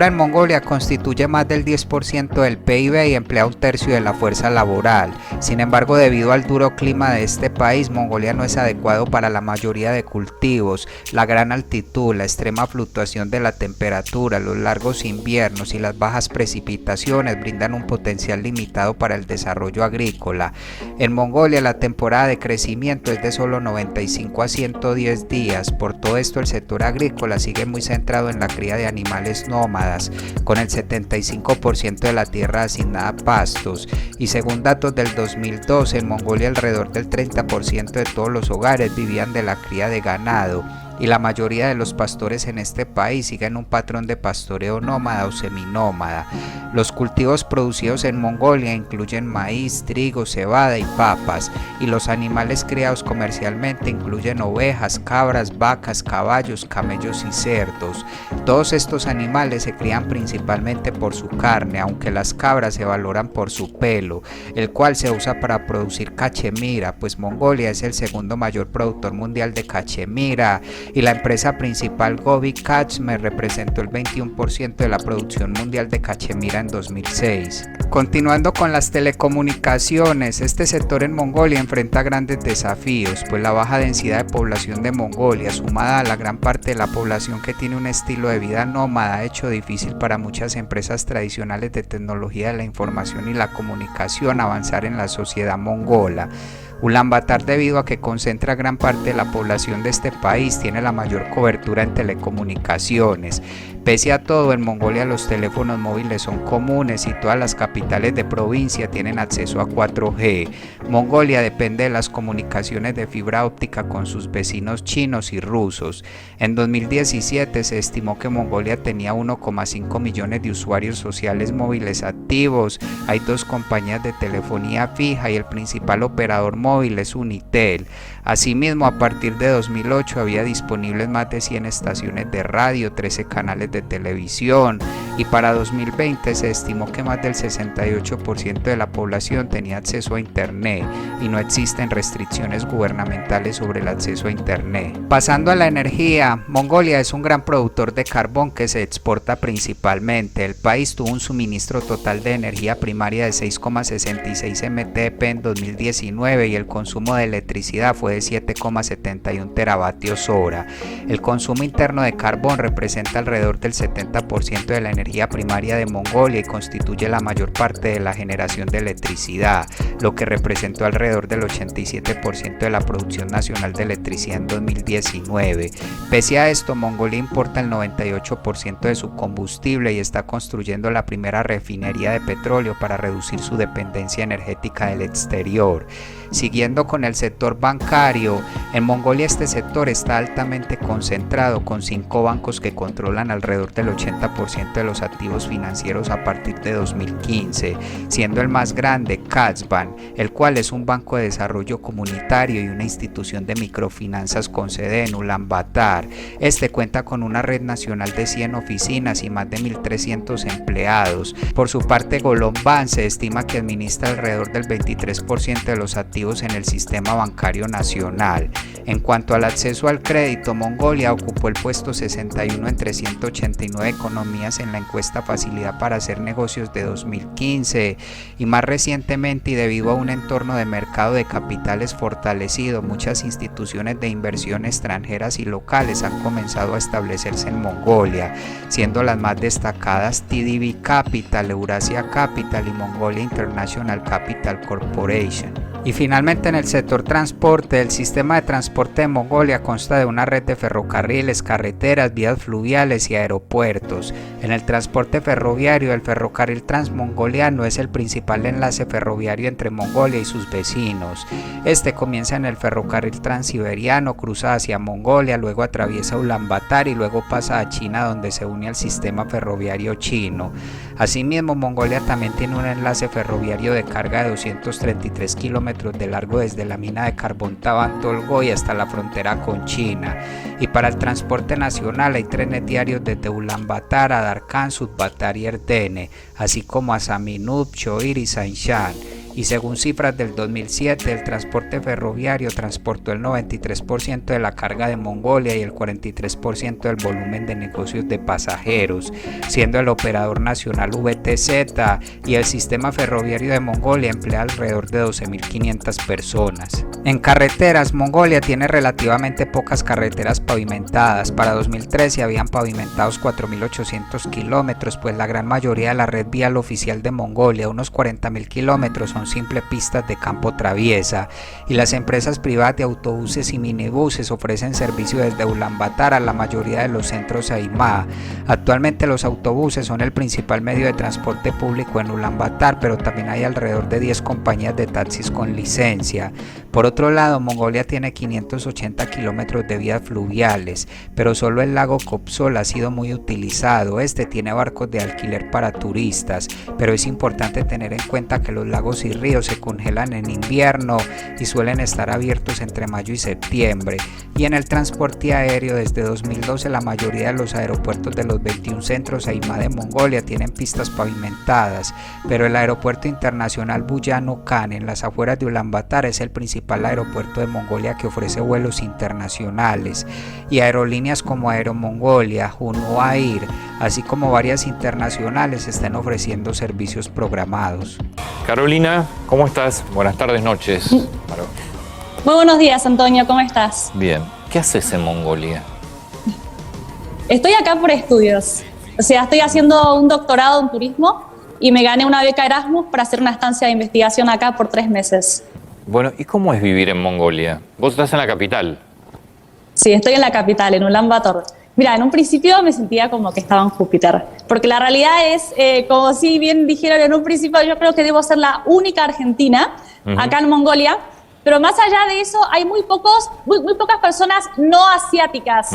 en Mongolia constituye más del 10% del PIB y emplea un tercio de la fuerza laboral. Sin embargo, debido al duro clima de este país, Mongolia no es adecuado para la mayoría de cultivos. La gran altitud, la extrema fluctuación de la temperatura, los largos inviernos y las bajas precipitaciones brindan un potencial limitado para el desarrollo agrícola. En Mongolia, la temporada de crecimiento es de solo 95 a 110 días. Por todo esto, el sector agrícola sigue muy centrado en la cría de animales nómadas, con el 75% de la tierra asignada a pastos, y según datos del 2012, en Mongolia alrededor del 30% de todos los hogares vivían de la cría de ganado, y la mayoría de los pastores en este país siguen un patrón de pastoreo nómada o seminómada. Los cultivos producidos en Mongolia incluyen maíz, trigo, cebada y papas, y los animales criados comercialmente incluyen ovejas, cabras, vacas, caballos, camellos y cerdos. Todos estos animales se crían principalmente por su carne, aunque las cabras se valoran por su pelo, el cual se usa para producir cachemira, pues Mongolia es el segundo mayor productor mundial de cachemira, y la empresa principal Gobi Kachmer representó el 21% de la producción mundial de cachemira en 2006. Continuando con las telecomunicaciones, este sector en Mongolia enfrenta grandes desafíos, pues la baja densidad de población de Mongolia, sumada a la gran parte de la población que tiene un estilo de vida nómada, ha hecho difícil para muchas empresas tradicionales de tecnología de la información y la comunicación avanzar en la sociedad mongola. Ulaanbaatar, debido a que concentra gran parte de la población de este país, tiene la mayor cobertura en telecomunicaciones. Pese a todo, en Mongolia los teléfonos móviles son comunes y todas las capitales de provincia tienen acceso a 4G. Mongolia depende de las comunicaciones de fibra óptica con sus vecinos chinos y rusos. En 2017 se estimó que Mongolia tenía 1,5 millones de usuarios sociales móviles activos. Hay 2 compañías de telefonía fija y el principal operador móvil es Unitel. Asimismo, a partir de 2008 había disponibles más de 100 estaciones de radio, 13 canales de televisión, y para 2020 se estimó que más del 68% de la población tenía acceso a Internet y no existen restricciones gubernamentales sobre el acceso a Internet. Pasando a la energía, Mongolia es un gran productor de carbón que se exporta principalmente. El país tuvo un suministro total de energía primaria de 6,66 MTP en 2019 y el el consumo de electricidad fue de 7,71 teravatios hora. El consumo interno de carbón representa alrededor del 70% de la energía primaria de Mongolia y constituye la mayor parte de la generación de electricidad, lo que representó alrededor del 87% de la producción nacional de electricidad en 2019. Pese a esto, Mongolia importa el 98% de su combustible y está construyendo la primera refinería de petróleo para reducir su dependencia energética del exterior. Siguiendo con el sector bancario, en Mongolia este sector está altamente concentrado con 5 bancos que controlan alrededor del 80% de los activos financieros a partir de 2015, siendo el más grande Kazban, el cual es un banco de desarrollo comunitario y una institución de microfinanzas con sede en Ulaanbaatar. Este cuenta con una red nacional de 100 oficinas y más de 1.300 empleados. Por su parte, Golomban se estima que administra alrededor del 23% de los activos en el sistema bancario nacional. En cuanto al acceso al crédito, Mongolia ocupó el puesto 61 entre 189 economías en la encuesta Facilidad para hacer negocios de 2015, y más recientemente, y debido a un entorno de mercado de capitales fortalecido, muchas instituciones de inversión extranjeras y locales han comenzado a establecerse en Mongolia, siendo las más destacadas TDB Capital, Eurasia Capital y Mongolia International Capital Corporation. Y finalmente, en el sector transporte, el sistema de transporte de Mongolia consta de una red de ferrocarriles, carreteras, vías fluviales y aeropuertos. En el transporte ferroviario, el ferrocarril transmongoliano es el principal enlace ferroviario entre Mongolia y sus vecinos. Este comienza en el ferrocarril transiberiano, cruza hacia Mongolia, luego atraviesa Ulaanbaatar y luego pasa a China, donde se une al sistema ferroviario chino. Asimismo, Mongolia también tiene un enlace ferroviario de carga de 233 kilómetros de largo desde la mina de carbón Taban-Tolgoi hasta la frontera con China. Y para el transporte nacional hay trenes diarios desde Ulaanbaatar a Darkhan, Sudbatar y Erdene, así como a Saminub, Choir y Sanshan. Y según cifras del 2007, el transporte ferroviario transportó el 93% de la carga de Mongolia y el 43% del volumen de negocios de pasajeros, siendo el operador nacional VTZ, y el sistema ferroviario de Mongolia emplea alrededor de 12.500 personas. En carreteras, Mongolia tiene relativamente pocas carreteras pavimentadas. Para 2013 habían pavimentados 4.800 kilómetros, pues la gran mayoría de la red vial oficial de Mongolia, unos 40.000 kilómetros, son simples pistas de campo traviesa, y las empresas privadas de autobuses y minibuses ofrecen servicio desde Ulaanbaatar a la mayoría de los centros AIMA. Actualmente los autobuses son el principal medio de transporte público en Ulaanbaatar, pero también hay alrededor de 10 compañías de taxis con licencia. Por otro lado, Mongolia tiene 580 kilómetros de vías fluviales, pero solo el lago Kopsol ha sido muy utilizado. Este tiene barcos de alquiler para turistas, pero es importante tener en cuenta que los lagos y ríos se congelan en invierno y suelen estar abiertos entre mayo y septiembre. Y en el transporte aéreo, desde 2012 la mayoría de los aeropuertos de los 21 centros AIMA de Mongolia tienen pistas pavimentadas, pero el aeropuerto internacional Buyano-Khan en las afueras de Ulaanbaatar es el principal aeropuerto de Mongolia que ofrece vuelos internacionales, y aerolíneas como Aeromongolia, Juno Air, así como varias internacionales están ofreciendo servicios programados. Carolina, ¿cómo estás? Buenas tardes, noches. Muy buenos días, Antonio, ¿cómo estás? Bien. ¿Qué haces en Mongolia? Estoy acá por estudios. O sea, estoy haciendo un doctorado en turismo y me gané una beca Erasmus para hacer una estancia de investigación acá por 3 meses. Bueno, ¿y cómo es vivir en Mongolia? Vos estás en la capital. Sí, estoy en la capital, en Ulaanbaatar. Mira, en un principio me sentía como que estaba en Júpiter, porque la realidad es, como si bien dijeron en un principio, yo creo que debo ser la única argentina acá en Mongolia, pero más allá de eso hay muy pocas personas no asiáticas.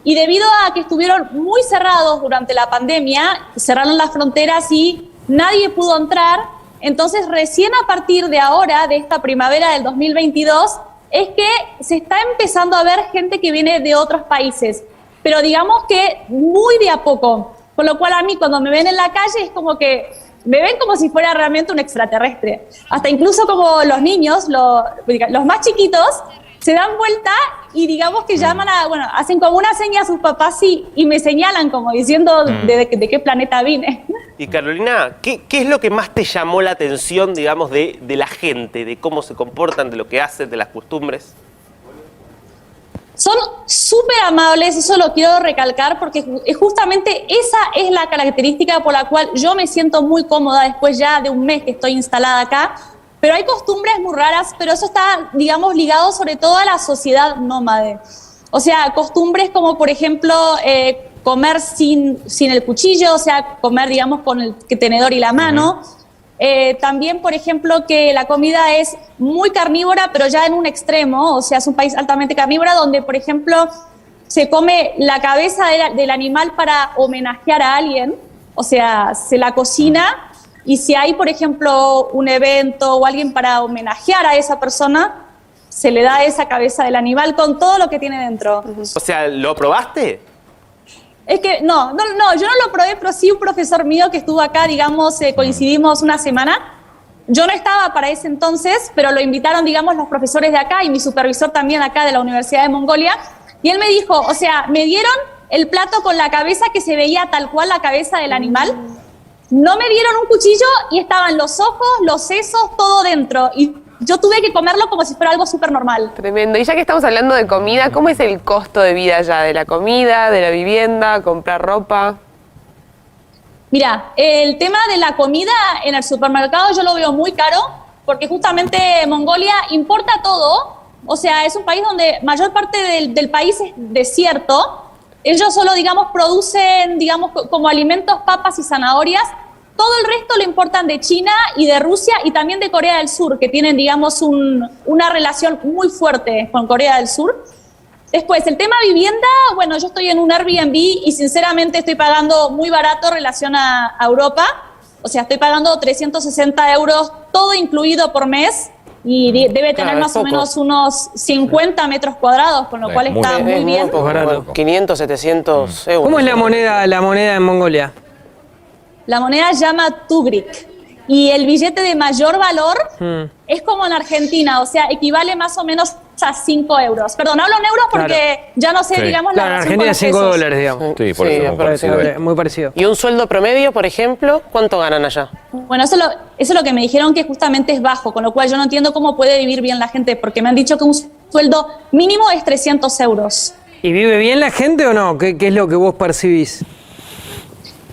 Y debido a que estuvieron muy cerrados durante la pandemia, cerraron las fronteras y nadie pudo entrar, entonces recién a partir de ahora, de esta primavera del 2022, es que se está empezando a ver gente que viene de otros países, pero digamos que muy de a poco, con lo cual a mí cuando me ven en la calle es como que me ven como si fuera realmente un extraterrestre. Hasta incluso como los niños, los más chiquitos, se dan vuelta y digamos que llaman hacen como una seña a sus papás y me señalan como diciendo de qué planeta vine. Y Carolina, ¿qué es lo que más te llamó la atención, digamos, de la gente, de cómo se comportan, de lo que hacen, de las costumbres? Son súper amables, eso lo quiero recalcar porque justamente esa es la característica por la cual yo me siento muy cómoda después ya de un mes que estoy instalada acá. Pero hay costumbres muy raras, pero eso está, digamos, ligado sobre todo a la sociedad nómade. O sea, costumbres como, por ejemplo, comer sin el cuchillo, o sea, comer, digamos, con el tenedor y la mano. También, por ejemplo, que la comida es muy carnívora, pero ya en un extremo, o sea, es un país altamente carnívora, donde, por ejemplo, se come la cabeza del animal para homenajear a alguien, o sea, se la cocina. Y si hay, por ejemplo, un evento o alguien para homenajear a esa persona, se le da esa cabeza del animal con todo lo que tiene dentro. O sea, ¿lo probaste? Es que no, yo no lo probé, pero sí un profesor mío que estuvo acá, digamos, coincidimos una semana. Yo no estaba para ese entonces, pero lo invitaron, digamos, los profesores de acá y mi supervisor también acá de la Universidad de Mongolia. Y él me dijo, o sea, me dieron el plato con la cabeza que se veía tal cual la cabeza del animal. No me dieron un cuchillo y estaban los ojos, los sesos, todo dentro. Y yo tuve que comerlo como si fuera algo súper normal. Tremendo. Y ya que estamos hablando de comida, ¿cómo es el costo de vida allá? ¿De la comida, de la vivienda, comprar ropa? Mira, el tema de la comida en el supermercado yo lo veo muy caro porque justamente Mongolia importa todo. O sea, es un país donde mayor parte del país es desierto. Ellos solo, digamos, producen, digamos, como alimentos papas y zanahorias. Todo el resto lo importan de China y de Rusia y también de Corea del Sur, que tienen, digamos, una relación muy fuerte con Corea del Sur. Después, el tema vivienda, bueno, yo estoy en un Airbnb y sinceramente estoy pagando muy barato en relación a Europa. O sea, estoy pagando 360 euros, todo incluido por mes. Y debe tener más o menos unos 50 metros cuadrados, con lo cual está muy bien. Bueno, 500, 700 euros. ¿Cómo es la moneda en Mongolia? La moneda se llama Tugrik. Y el billete de mayor valor es como en Argentina, o sea, equivale más o menos a 5 euros. Perdón, hablo en euros porque ya no sé, digamos, la relación Argentina con es 5 dólares, digamos. Sí, por eso muy parecido. ¿Y un sueldo promedio, por ejemplo, cuánto ganan allá? Bueno, eso es lo que me dijeron que justamente es bajo, con lo cual yo no entiendo cómo puede vivir bien la gente, porque me han dicho que un sueldo mínimo es 300 euros. ¿Y vive bien la gente o no? ¿Qué es lo que vos percibís?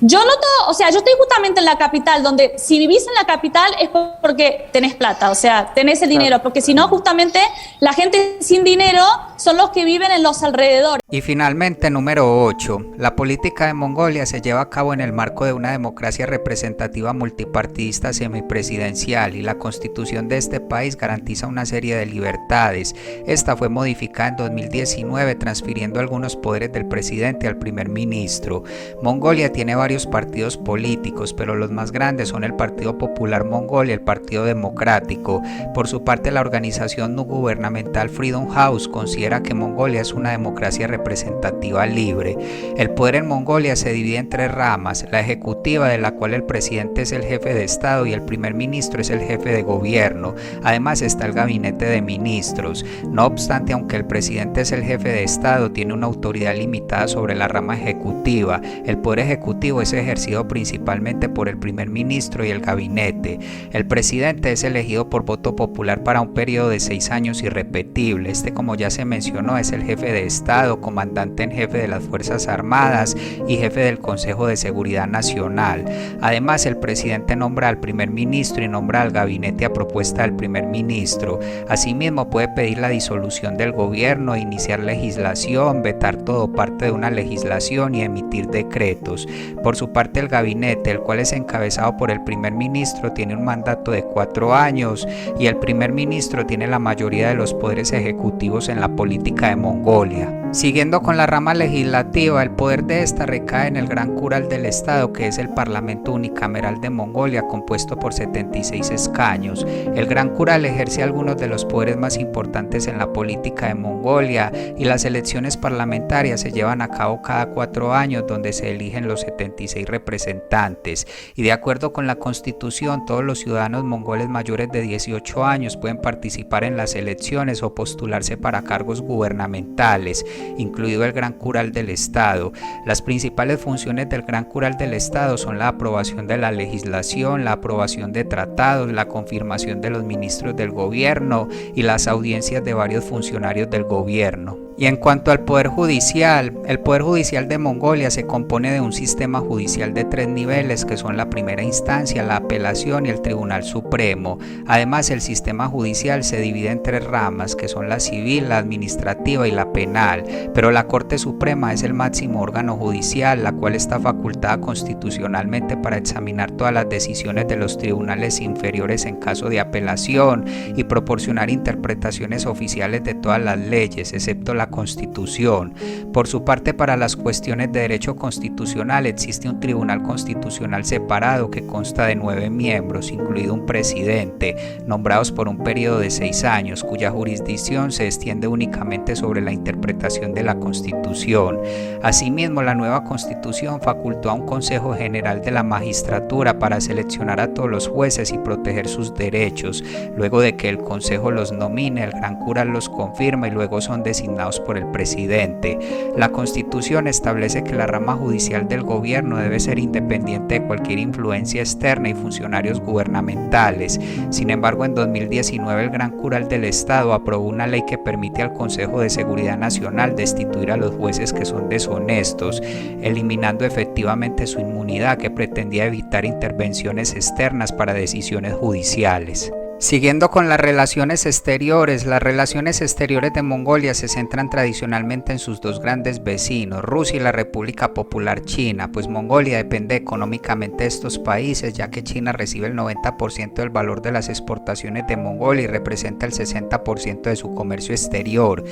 Yo noto, o sea, yo estoy justamente en la capital, donde si vivís en la capital es porque tenés plata, o sea, tenés el dinero, porque si no, justamente la gente sin dinero son los que viven en los alrededores. Y finalmente, número 8. La política de Mongolia se lleva a cabo en el marco de una democracia representativa multipartidista semipresidencial y la constitución de este país garantiza una serie de libertades. Esta fue modificada en 2019, transfiriendo algunos poderes del presidente al primer ministro. Mongolia tiene varios partidos políticos, pero los más grandes son el Partido Popular Mongol y el Partido Democrático. Por su parte, la organización no gubernamental Freedom House considera que Mongolia es una democracia representativa libre. El poder en Mongolia se divide en 3 ramas: la ejecutiva, de la cual el presidente es el jefe de Estado y el primer ministro es el jefe de gobierno. Además está el gabinete de ministros. No obstante, aunque el presidente es el jefe de Estado, tiene una autoridad limitada sobre la rama ejecutiva. El poder ejecutivo es ejercido principalmente por el primer ministro y el gabinete. El presidente es elegido por voto popular para un periodo de 6 años irrepetible. Este, como ya se mencionó, es el jefe de Estado, comandante en jefe de las Fuerzas Armadas y jefe del Consejo de Seguridad Nacional. Además, el presidente nombra al primer ministro y nombra al gabinete a propuesta del primer ministro. Asimismo, puede pedir la disolución del gobierno, iniciar legislación, vetar todo parte de una legislación y emitir decretos. Por su parte, el gabinete, el cual es encabezado por el primer ministro, tiene un mandato de 4 años y el primer ministro tiene la mayoría de los poderes ejecutivos en la política de Mongolia. Siguiendo con la rama legislativa, el poder de esta recae en el Gran Khural del Estado, que es el Parlamento unicameral de Mongolia, compuesto por 76 escaños. El Gran Khural ejerce algunos de los poderes más importantes en la política de Mongolia y las elecciones parlamentarias se llevan a cabo cada 4 años, donde se eligen los 76 representantes. Y de acuerdo con la Constitución, todos los ciudadanos mongoles mayores de 18 años pueden participar en las elecciones o postularse para cargos gubernamentales, incluido el Gran Khural del Estado. Las principales funciones del Gran Khural del Estado son la aprobación de la legislación, la aprobación de tratados, la confirmación de los ministros del gobierno y las audiencias de varios funcionarios del gobierno. Y en cuanto al Poder Judicial, el Poder Judicial de Mongolia se compone de un sistema judicial de 3 niveles, que son la primera instancia, la apelación y el Tribunal Supremo. Además, el sistema judicial se divide en 3 ramas, que son la civil, la administrativa y la penal, pero la Corte Suprema es el máximo órgano judicial, la cual está facultada constitucionalmente para examinar todas las decisiones de los tribunales inferiores en caso de apelación y proporcionar interpretaciones oficiales de todas las leyes, excepto la Constitución. Por su parte, para las cuestiones de derecho constitucional existe un tribunal constitucional separado que consta de 9 miembros, incluido un presidente, nombrados por un periodo de 6 años, cuya jurisdicción se extiende únicamente sobre la interpretación de la Constitución. Asimismo, la nueva Constitución facultó a un Consejo General de la Magistratura para seleccionar a todos los jueces y proteger sus derechos. Luego de que el Consejo los nomine, el Gran Khural los confirma y luego son designados por el presidente. La Constitución establece que la rama judicial del gobierno debe ser independiente de cualquier influencia externa y funcionarios gubernamentales. Sin embargo, en 2019 el Gran Khural del Estado aprobó una ley que permite al Consejo de Seguridad Nacional destituir a los jueces que son deshonestos, eliminando efectivamente su inmunidad que pretendía evitar intervenciones externas para decisiones judiciales. Siguiendo con las relaciones exteriores de Mongolia se centran tradicionalmente en sus 2 grandes vecinos, Rusia y la República Popular China, pues Mongolia depende económicamente de estos países, ya que China recibe el 90% del valor de las exportaciones de Mongolia y representa el 60% de su comercio exterior,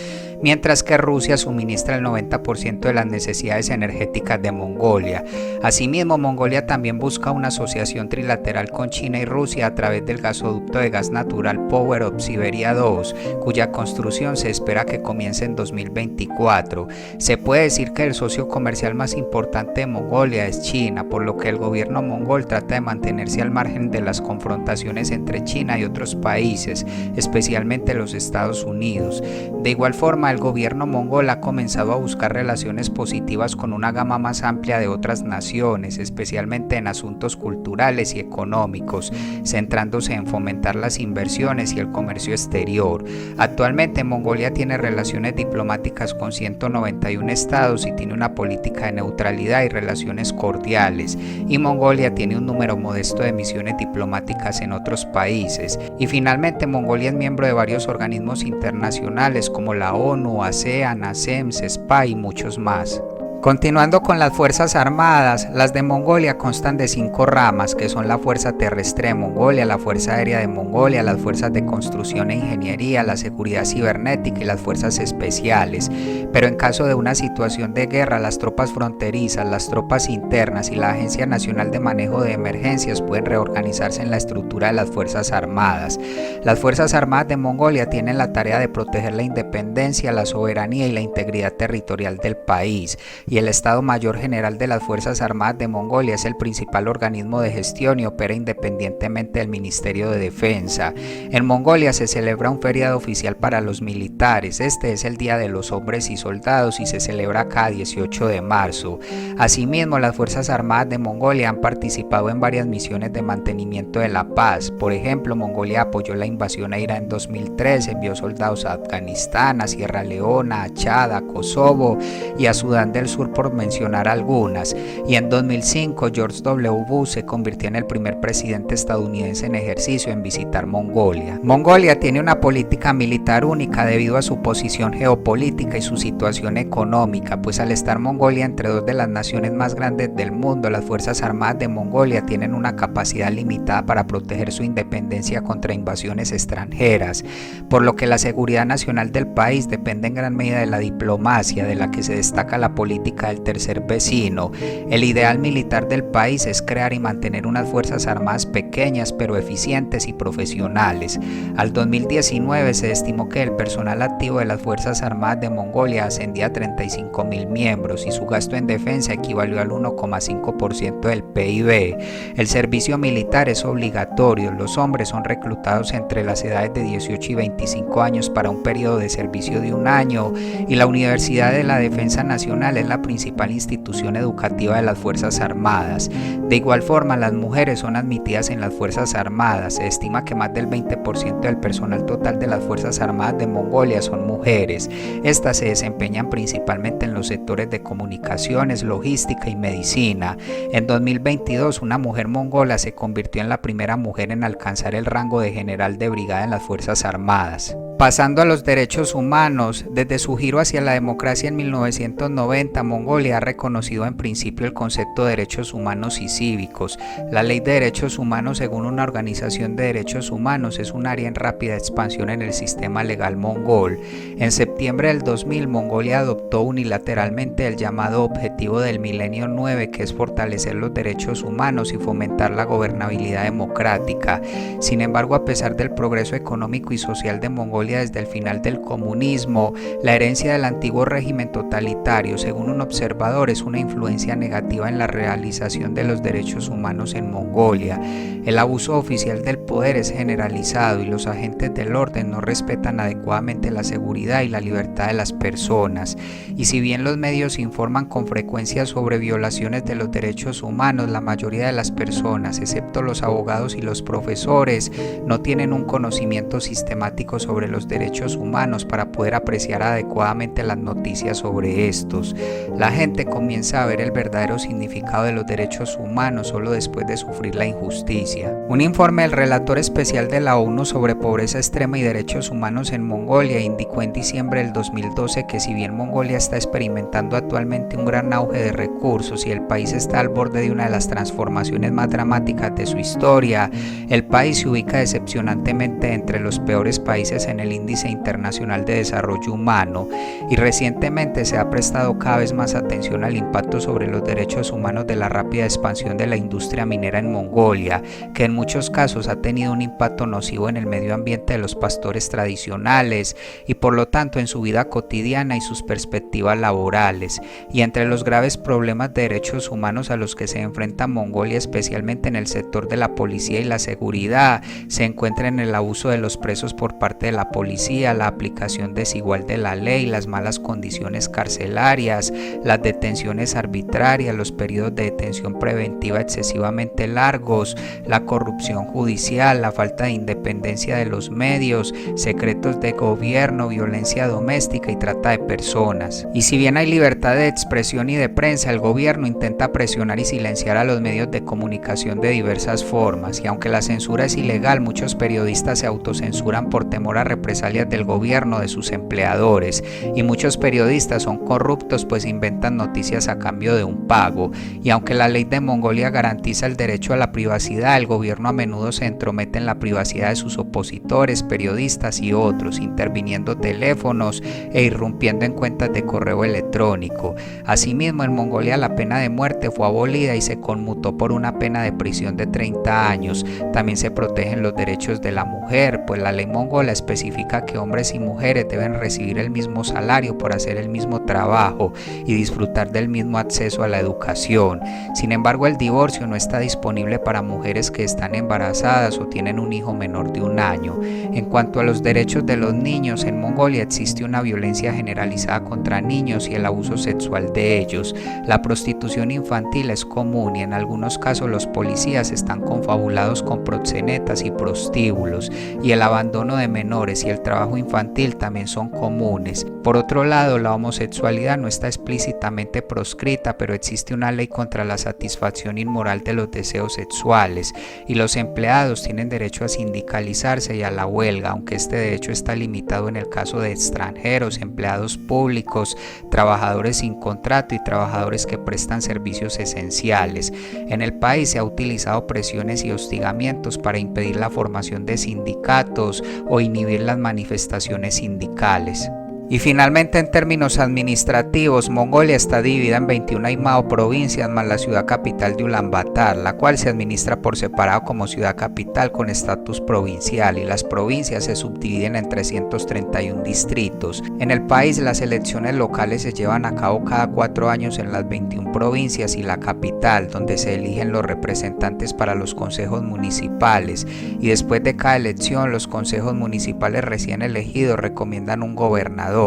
mientras que Rusia suministra el 90% de las necesidades energéticas de Mongolia. Asimismo, Mongolia también busca una asociación trilateral con China y Rusia a través del gasoducto de gas natural Power of Siberia 2, cuya construcción se espera que comience en 2024. Se puede decir que el socio comercial más importante de Mongolia es China, por lo que el gobierno mongol trata de mantenerse al margen de las confrontaciones entre China y otros países, especialmente los Estados Unidos. De igual forma, el gobierno mongol ha comenzado a buscar relaciones positivas con una gama más amplia de otras naciones, especialmente en asuntos culturales y económicos, centrándose en fomentar las inversiones y el comercio exterior. Actualmente Mongolia tiene relaciones diplomáticas con 191 estados y tiene una política de neutralidad y relaciones cordiales, y Mongolia tiene un número modesto de misiones diplomáticas en otros países. Y finalmente, Mongolia es miembro de varios organismos internacionales como la ONU, ASEAN, ASEM, CESPA y muchos más. Continuando con las Fuerzas Armadas, las de Mongolia constan de 5 ramas, que son la Fuerza Terrestre de Mongolia, la Fuerza Aérea de Mongolia, las Fuerzas de Construcción e Ingeniería, la Seguridad Cibernética y las Fuerzas Especiales. Pero en caso de una situación de guerra, las tropas fronterizas, las tropas internas y la Agencia Nacional de Manejo de Emergencias pueden reorganizarse en la estructura de las Fuerzas Armadas. Las Fuerzas Armadas de Mongolia tienen la tarea de proteger la independencia, la soberanía y la integridad territorial del país, y el Estado Mayor General de las Fuerzas Armadas de Mongolia es el principal organismo de gestión y opera independientemente del Ministerio de Defensa. En Mongolia se celebra un feriado oficial para los militares. Este es el Día de los Hombres y Soldados y se celebra cada 18 de marzo. Asimismo, las Fuerzas Armadas de Mongolia han participado en varias misiones de mantenimiento de la paz. Por ejemplo, Mongolia apoyó la invasión a Irak en 2003, envió soldados a Afganistán, a Sierra Leona, a Chad, a Kosovo y a Sudán del Sur, por mencionar algunas. Y en 2005 George W. Bush se convirtió en el primer presidente estadounidense en ejercicio en visitar Mongolia. Mongolia tiene una política militar única debido a su posición geopolítica y su situación económica, pues al estar Mongolia entre 2 de las naciones más grandes del mundo, las Fuerzas Armadas de Mongolia tienen una capacidad limitada para proteger su independencia contra invasiones inversiones extranjeras, por lo que la seguridad nacional del país depende en gran medida de la diplomacia, de la que se destaca la política del tercer vecino. El ideal militar del país es crear y mantener unas fuerzas armadas pequeñas pero eficientes y profesionales. Al 2019 se estimó que el personal activo de las Fuerzas Armadas de Mongolia ascendía a 35.000 miembros y su gasto en defensa equivalió al 1,5% del PIB. El servicio militar es obligatorio, los hombres son reclutados entre las edades de 18 y 25 años para un periodo de servicio de 1 año y la Universidad de la Defensa Nacional es la principal institución educativa de las Fuerzas Armadas. De igual forma, las mujeres son admitidas en las Fuerzas Armadas. Se estima que más del 20% del personal total de las Fuerzas Armadas de Mongolia son mujeres. Estas se desempeñan principalmente en los sectores de comunicaciones, logística y medicina. En 2022, una mujer mongola se convirtió en la primera mujer en alcanzar el rango de general de brigada en las Fuerzas Armadas. Pasando a los derechos humanos, desde su giro hacia la democracia en 1990, Mongolia ha reconocido en principio el concepto de derechos humanos y cívicos. La Ley de Derechos Humanos, según una organización de derechos humanos, es un área en rápida expansión en el sistema legal mongol. En septiembre del 2000, Mongolia adoptó unilateralmente el llamado Objetivo del Milenio 9, que es fortalecer los derechos humanos y fomentar la gobernabilidad democrática. Sin embargo, a pesar del progreso económico y social de Mongolia desde el final del comunismo, la herencia del antiguo régimen totalitario, según un observador, es una influencia negativa en la realización de los derechos humanos en Mongolia. El abuso oficial del poder es generalizado y los agentes del orden no respetan adecuadamente la seguridad y la libertad de las personas. Y si bien los medios informan con frecuencia sobre violaciones de los derechos humanos, la mayoría de las personas, excepto los abogados y los profesores, no tienen un conocimiento sistemático sobre los derechos humanos para poder apreciar adecuadamente las noticias sobre estos. La gente comienza a ver el verdadero significado de los derechos humanos solo después de sufrir la injusticia. Un informe del relator especial de la ONU sobre pobreza extrema y derechos humanos en Mongolia indicó en diciembre del 2012 que si bien Mongolia está experimentando actualmente un gran auge de recursos y el país está al borde de una de las transformaciones más dramáticas de su historia, el país se ubica decepcionantemente entre los peores países en el Índice Internacional de Desarrollo Humano y recientemente se ha prestado cada vez más atención al impacto sobre los derechos humanos de la rápida expansión de la industria minera en Mongolia, que en muchos casos ha tenido un impacto nocivo en el medio ambiente de los pastores tradicionales y por lo tanto en su vida cotidiana y sus perspectivas laborales. Y entre los graves problemas de derechos humanos a los que se enfrenta Mongolia, especialmente en el sector de la policía y la seguridad, se encuentra en el abuso de los presos por parte de la policía, la aplicación desigual de la ley, las malas condiciones carcelarias, las detenciones arbitrarias, los periodos de detención preventiva excesivamente largos, la corrupción judicial, la falta de independencia de los medios, secretos de gobierno, violencia doméstica y trata de personas. Y si bien hay libertad de expresión y de prensa, el gobierno intenta presionar y silenciar a los medios de comunicación de diversas formas, y aunque la censura es ilegal, muchos periodistas se autocensuran por temor a represalias del gobierno de sus empleadores, y muchos periodistas son corruptos pues inventan noticias a cambio de un pago. Y aunque la ley de Mongolia garantiza el derecho a la privacidad, el gobierno a menudo se entromete en la privacidad de sus opositores, periodistas y otros, interviniendo teléfonos e irrumpiendo en cuentas de correo electrónico. Asimismo, en Mongolia la pena de muerte fue abolida y se conmutó por una pena de prisión de 30 años. También se protegen los derechos de la mujer, pues la ley mongola especifica que hombres y mujeres deben recibir el mismo salario por hacer el mismo trabajo y disfrutar del mismo acceso a la educación. Sin embargo, el divorcio no está disponible para mujeres que están embarazadas o tienen un hijo menor de 1 año. En cuanto a los derechos de los niños, en Mongolia existe una violencia generalizada contra niños y el abuso sexual de ellos. La prostitución infantil es común y en algunos casos los policías están confabulados con proxenetas y prostíbulos, y el abandono de menores y el trabajo infantil también son comunes. Por otro lado, la homosexualidad no está explícitamente proscrita, pero existe una ley contra la satisfacción inmoral de los deseos sexuales y los empleados tienen derecho a sindicalizarse y a la huelga, aunque este derecho está limitado en el caso de extranjeros, empleados públicos, trabajadores sin contrato y trabajadores que prestan servicios esenciales. En el país se ha utilizado presiones y hostigamientos para impedir la formación de sindicatos o inhibir las manifestaciones sindicales. Y finalmente, en términos administrativos, Mongolia está dividida en 21 Aimao provincias más la ciudad capital de Ulaanbaatar, la cual se administra por separado como ciudad capital con estatus provincial, y las provincias se subdividen en 331 distritos. En el país, las elecciones locales se llevan a cabo cada 4 años en las 21 provincias y la capital, donde se eligen los representantes para los consejos municipales, y después de cada elección, los consejos municipales recién elegidos recomiendan un gobernador.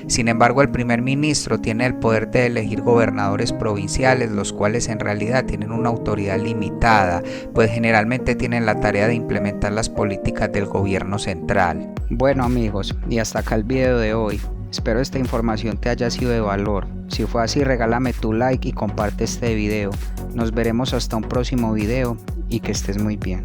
Sin embargo, el primer ministro tiene el poder de elegir gobernadores provinciales, los cuales en realidad tienen una autoridad limitada, pues generalmente tienen la tarea de implementar las políticas del gobierno central. Bueno amigos, y hasta acá el video de hoy. Espero esta información te haya sido de valor. Si fue así, regálame tu like y comparte este video. Nos veremos hasta un próximo video y que estés muy bien.